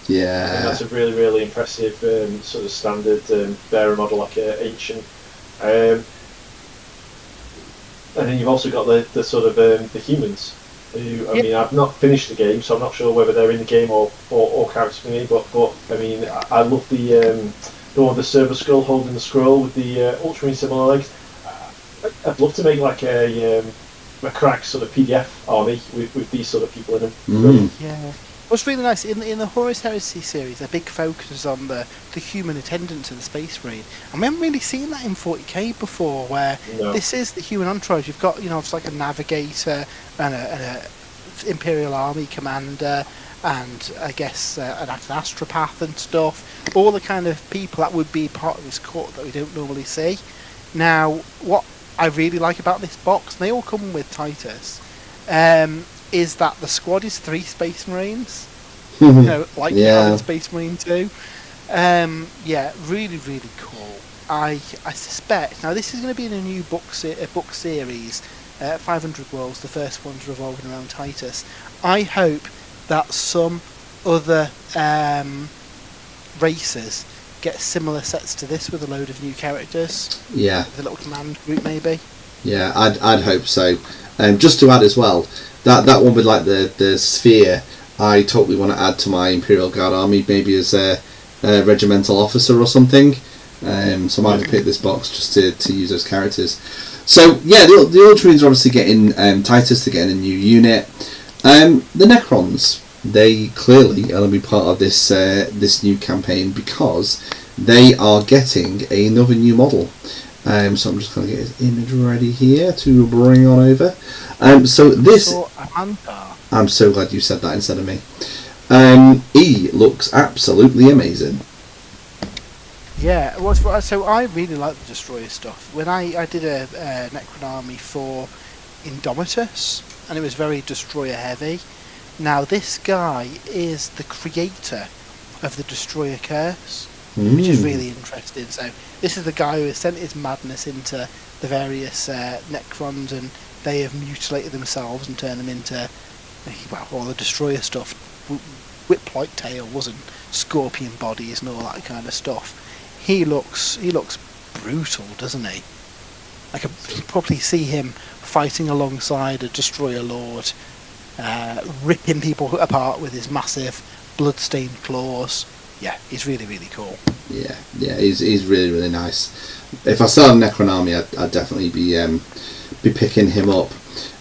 Yeah. And that's a really, really impressive sort of standard bearer model, like ancient. And then you've also got the sort of the humans. Who, I mean, I've not finished the game, so I'm not sure whether they're in the game or characters for me. But I mean, I love the one with the server skull holding the scroll with the Ultramarine similar legs. I'd love to make like a crack sort of PDF army with these sort of people in them. Yeah. What's really nice, in the Horus Heresy series, a big focus is on the human attendants of the Space Marine. And we haven't really seen that in 40k before, where this is the human entourage. You've got, it's like a navigator and a Imperial Army commander, and I guess an astropath and stuff. All the kind of people that would be part of this court that we don't normally see. Now, what I really like about this box, and they all come with Titus, is that the squad is 3 Space Marines, like you have in Space Marine 2. Really, really cool. I suspect now this is going to be in a new book series, 500 Worlds. The first one's revolving around Titus. I hope that some other races get similar sets to this with a load of new characters. Yeah, with a little command group maybe. Yeah, I'd hope so. Just to add as well, that one with like the sphere, I totally want to add to my Imperial Guard army, maybe as a regimental officer or something. So I might have picked this box just to use those characters. So yeah, the Ultramarines are obviously getting Titus. They're getting a new unit. The Necrons, they clearly are going to be part of this this new campaign because they are getting another new model. So I'm just going to get his image ready here to bring on over. So this, I'm so glad you said that instead of me. He looks absolutely amazing. Yeah, so I really like the Destroyer stuff. When I did a Necron army for Indomitus, and it was very Destroyer heavy. Now this guy is the creator of the Destroyer curse, which is really interesting. So this is the guy who has sent his madness into the various Necrons, and they have mutilated themselves and turned them into, well, all the Destroyer stuff, whip-like tails and scorpion bodies and all that kind of stuff. He looks brutal, doesn't he? I could probably see him fighting alongside a Destroyer Lord, ripping people apart with his massive blood-stained claws. Yeah, he's really, really cool. Yeah, he's really, really nice. If I saw a Necron army, I'd definitely be picking him up.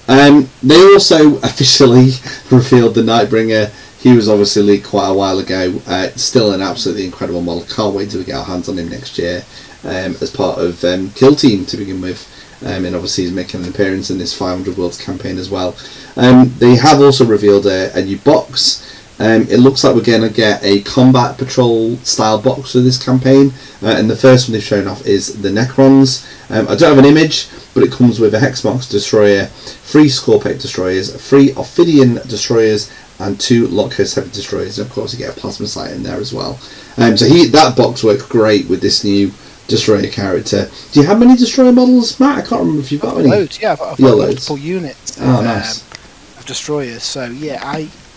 They also officially revealed the Nightbringer. He was obviously leaked quite a while ago. Still an absolutely incredible model. Can't wait till we get our hands on him next year as part of Kill Team to begin with. And obviously he's making an appearance in this 500 Worlds campaign as well. They have also revealed a new box. It looks like we're going to get a combat patrol style box for this campaign. And the first one they've shown off is the Necrons. I don't have an image, but it comes with a Hexbox destroyer, 3 Scorpion destroyers, 3 Ophidian destroyers, and 2 Lockhurst heavy destroyers. And of course you get a plasma sight in there as well. So that box worked great with this new destroyer character. Do you have many destroyer models, Matt? I can't remember if you've got any. Loads, yeah. I've got multiple units nice. Of destroyers. So yeah,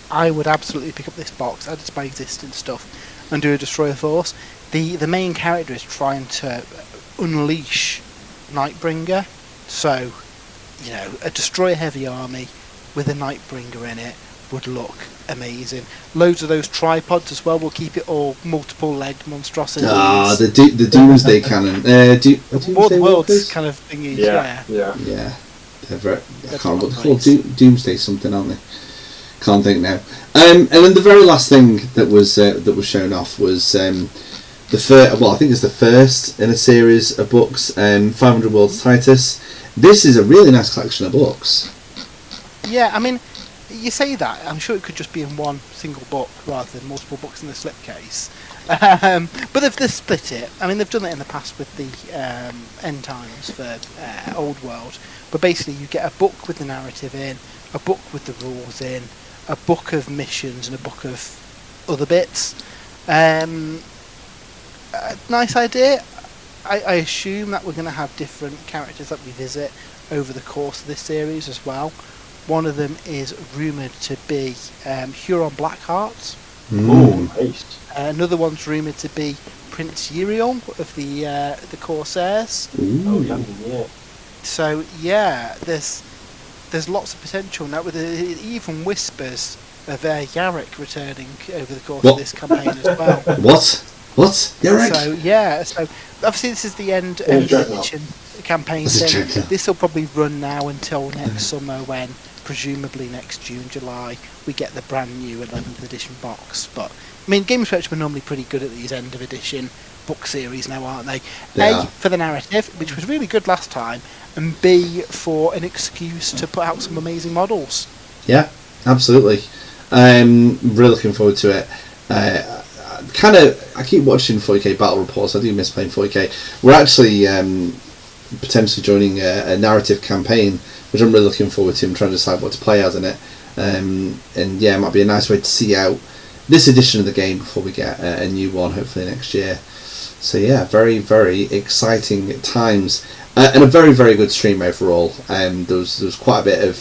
I would absolutely pick up this box, add it to my existing stuff, and do a destroyer force. The main character is trying to unleash Nightbringer. So, a destroyer heavy army with a Nightbringer in it would look amazing. Loads of those tripods as well. We'll keep it all multiple legged monstrosities. The Doomsday cannon. Doomsday Worlds kind of thingies. Yeah. They're very, I can't remember what they're called. Doomsday something, aren't they? Can't think now. And then the very last thing that was shown off was the first. Well, I think it's the first in a series of books. 500 Worlds Titus. This is a really nice collection of books. Yeah, I mean, you say that. I'm sure it could just be in one single book rather than multiple books in the slipcase. But they've split it. I mean, they've done it in the past with the End Times for Old World. But basically, you get a book with the narrative in, a book with the rules in, a book of missions, and a book of other bits. Nice idea. I assume that we're going to have different characters that we visit over the course of this series as well. One of them is rumoured to be Huron Blackheart. Nice. Another one's rumoured to be Prince Uriel of the Corsairs. Yeah. So yeah, there's lots of potential now. It even whispers of Yarrick returning over the course of this campaign as well. What? Yarrick? So yeah, so obviously this is the end edition campaign thing. This will probably run now until next summer, when presumably next June, July, we get the brand new 11th edition box. But I mean, Games Workshop are normally pretty good at these end of edition book series now, aren't they? A, for the narrative, which was really good last time, and B, for an excuse to put out some amazing models. Yeah, absolutely. Really looking forward to it. I keep watching 40k battle reports. I do miss playing 40k. We're actually potentially joining a narrative campaign, which I'm really looking forward to. I'm trying to decide what to play as in it. And yeah, it might be a nice way to see out this edition of the game before we get a new one, hopefully next year. So yeah, very, very exciting times. And a very, very good stream overall. There was quite a bit of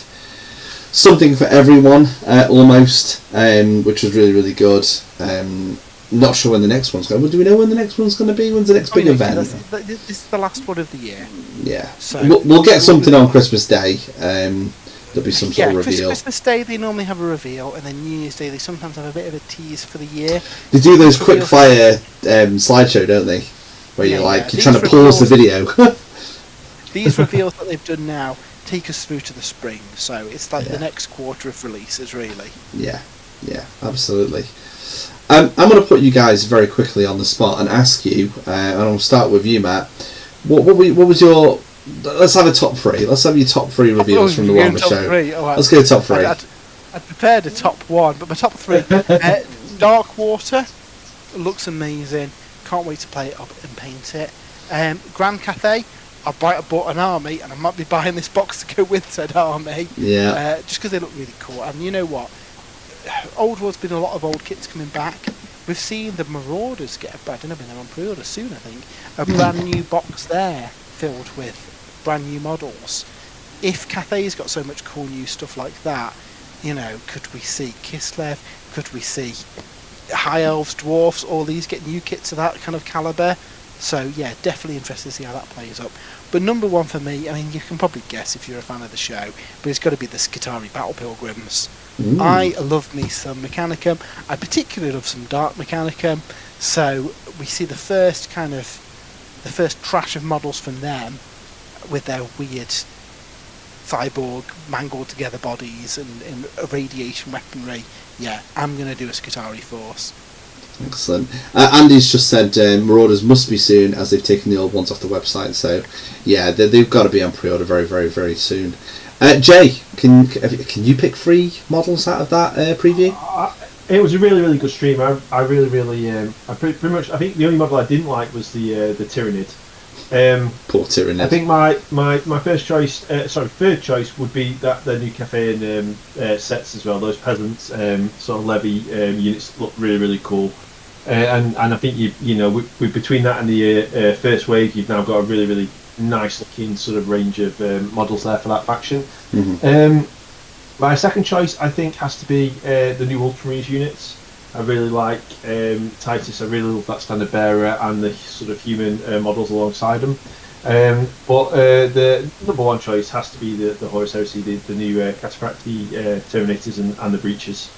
something for everyone, almost, which was really, really good. Not sure when the next one's going. Well, do we know when the next one's going to be? When's the next big event? This is the last one of the year. Yeah. So we'll get something on Christmas Day. There'll be some sort of reveal. Christmas Day they normally have a reveal, and then New Year's Day they sometimes have a bit of a tease for the year. They do those quick fire slideshow, don't they? Where you're trying to pause the video. these reveals that they've done now take us through to the spring. So it's like the next quarter of releases, really. Yeah, absolutely. I'm going to put you guys very quickly on the spot and ask you, and I'll start with you, Matt. What was your... Let's have a top three. Let's have your top three reveals from the Warhammer show. Right. Let's go top three. I'd prepared a top one, but my top three... Dark Water looks amazing. Can't wait to play it up and paint it. Grand Cathay, I bought an army, and I might be buying this box to go with said army. Yeah. Just because they look really cool. And you know what? Old World's been a lot of old kits coming back. We've seen the Marauders get I don't know, they're on pre-order soon, I think. A brand new box there filled with brand new models. If Cathay's got so much cool new stuff like that, you know, could we see Kislev? Could we see High Elves, Dwarfs, all these get new kits of that kind of calibre? So yeah, definitely interested to see how that plays up. But number one for me, I mean, you can probably guess if you're a fan of the show, but it's got to be the Skitarii Battle Pilgrims. I love me some Mechanicum. I particularly love some Dark Mechanicum. So we see the first trash of models from them with their weird cyborg mangled together bodies and irradiation weaponry. Yeah, I'm going to do a Skitarii force. Excellent. Andy's just said Marauders must be soon, as they've taken the old ones off the website. So yeah, they've got to be on pre-order very, very, very soon. Jay, can you pick 3 models out of that preview? It was a really, really good stream. I really, I pretty much. I think the only model I didn't like was the Tyrannid. Poor Tyrannid. I think my third choice would be that the new cafe and sets as well. Those peasants sort of levy units look really, really cool. And I think you know with between that and the first wave, you've now got a really, really nice looking sort of range of models there for that faction. My second choice, I think, has to be the new Ultramarines units. I really like Titus. I really love that standard bearer and the sort of human models alongside them. But the number one choice has to be the Horus Heresy, the new Cataphracti Terminators and the Breaches.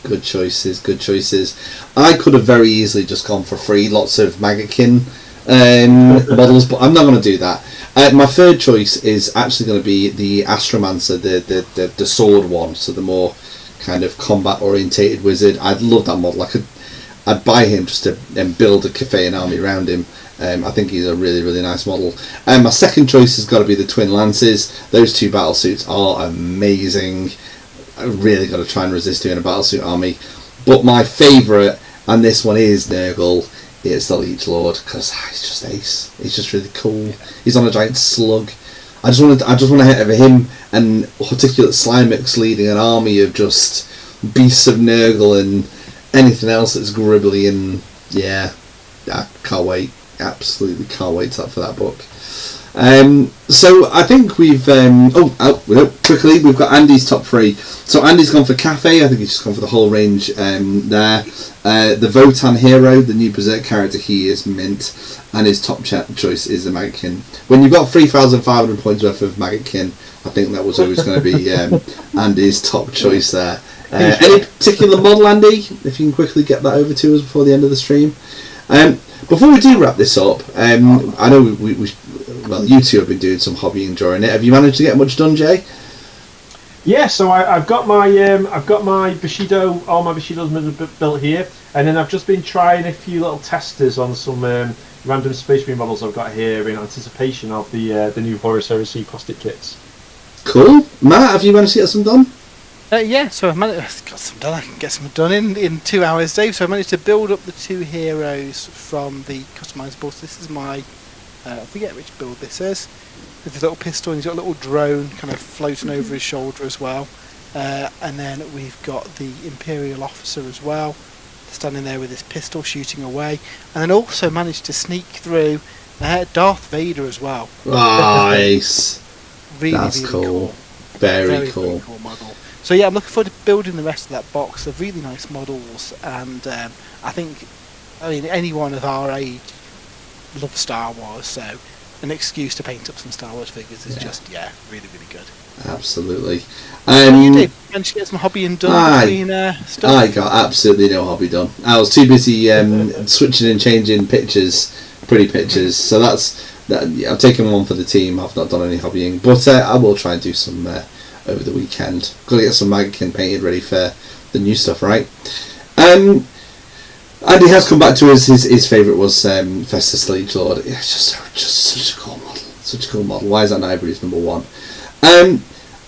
Good choices. I could have very easily just gone for 3 lots of Maggotkin models, but I'm not going to do that. My third choice is actually going to be the Astromancer, the sword one, so the more kind of combat orientated wizard. I'd love that model. I'd buy him just to build a Cathayan army around him. I think he's a really, really nice model. My second choice has got to be the Twin Lances. Those 2 battle suits are amazing. I really got to try and resist doing a battlesuit army. But my favourite, and this one is Nurgle, is the Leech Lord, because he's just ace. He's just really cool. He's on a giant slug. I just want to hit over him and Horticulate Slimux leading an army of just beasts of Nurgle and anything else that's gribbly, and yeah, I can't wait. Absolutely can't wait for that book. So I think we've quickly we've got Andy's top 3. So Andy's gone for Cafe. I think he's just gone for the whole range there. The Votan hero, the new Berserk character, he is mint, and his top choice is the Maggotkin. When you've got 3,500 points worth of Maggotkin, I think that was always going to be Andy's top choice there. Any particular model, Andy? If you can quickly get that over to us before the end of the stream. Before we do wrap this up, I know well, you two have been doing some hobbying during it. Have you managed to get much done, Jay? Yeah, so I've got my Bushido, all my Bushidos built here, and then I've just been trying a few little testers on some random Space Marine models I've got here in anticipation of the new Horus Heresy plastic kits. Cool, Matt. Have you managed to get some done? Yeah, so I've got some done. I can get some done in 2 hours, Dave. So I managed to build up the 2 heroes from the customized board. So this is my, I forget which build this is. With his little pistol, and he's got a little drone kind of floating over his shoulder as well. And then we've got the Imperial officer as well, standing there with his pistol shooting away. And then also managed to sneak through Darth Vader as well. Nice. That's really cool. Very cool. Very cool model. So yeah, I'm looking forward to building the rest of that box. They're really nice models, and I mean, anyone of our age loves Star Wars, so an excuse to paint up some Star Wars figures is just really, really good. Absolutely. You did manage to get some hobbying done between stuff? I got absolutely no hobby done. I was too busy switching and changing pictures, pretty pictures. So that's I've taken one for the team. I've not done any hobbying, but I will try and do some over the weekend. Got to get some Magakin painted ready for the new stuff, right? Andy has come back to us. His favourite was Festus Liege Lord. It's just such a cool model. Such a cool model. Why is that not everybody's number one?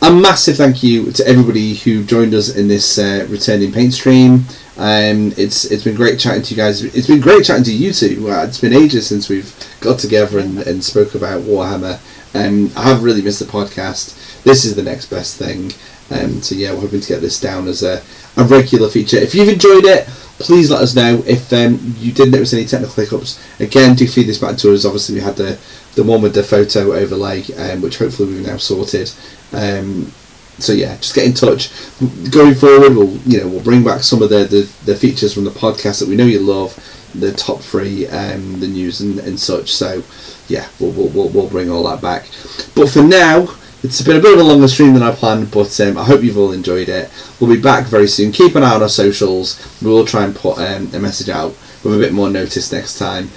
A massive thank you to everybody who joined us in this returning paint stream. It's been great chatting to you guys. It's been great chatting to you two. It's been ages since we've got together and spoke about Warhammer. I have really missed the podcast. This is the next best thing. So yeah, we're hoping to get this down as a regular feature. If you've enjoyed it, please let us know. If you did notice any technical hiccups, again, do feed this back to us. Obviously, we had the one with the photo overlay, which hopefully we've now sorted. So yeah, just get in touch. Going forward, we'll bring back some of the features from the podcast that we know you love, the top 3, the news and such. So yeah, we'll bring all that back. But for now, it's been a bit of a longer stream than I planned, but I hope you've all enjoyed it. We'll be back very soon. Keep an eye on our socials. We will try and put a message out with a bit more notice next time.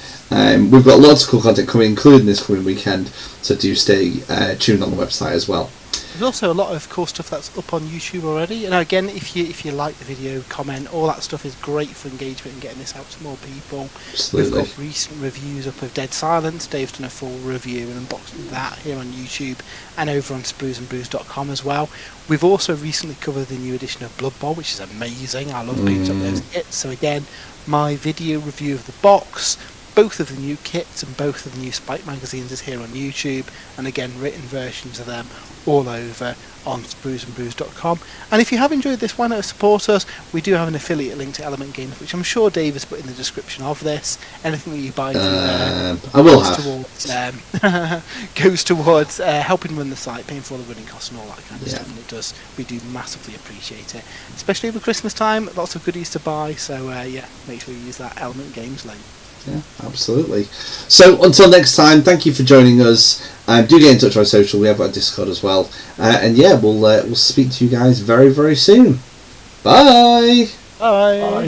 We've got lots of cool content coming, including this coming weekend, so do stay tuned on the website as well. There's also a lot of cool stuff that's up on YouTube already. And again, if you like the video, comment, all that stuff is great for engagement and getting this out to more people. Absolutely. We've got recent reviews up of Dead Silence. Dave's done a full review and unboxing of that here on YouTube and over on spruesandbrews.com as well. We've also recently covered the new edition of Blood Bowl, which is amazing. I love picking up those kits. So again, my video review of the box, both of the new kits and both of the new Spike magazines is here on YouTube, and again written versions of them all over on spruesandbrews.com. And if you have enjoyed this, why not support us? We do have an affiliate link to Element Games, which I'm sure Dave has put in the description of this. Anything that you buy goes towards helping run the site, paying for all the running costs and all that kind of stuff, and it does. We do massively appreciate it, especially over Christmas time. Lots of goodies to buy, so make sure you use that Element Games link. Yeah, absolutely. So until next time, thank you for joining us. Do get in touch on social. We have our Discord as well. And yeah, we'll speak to you guys very, very soon. Bye. Bye. Bye.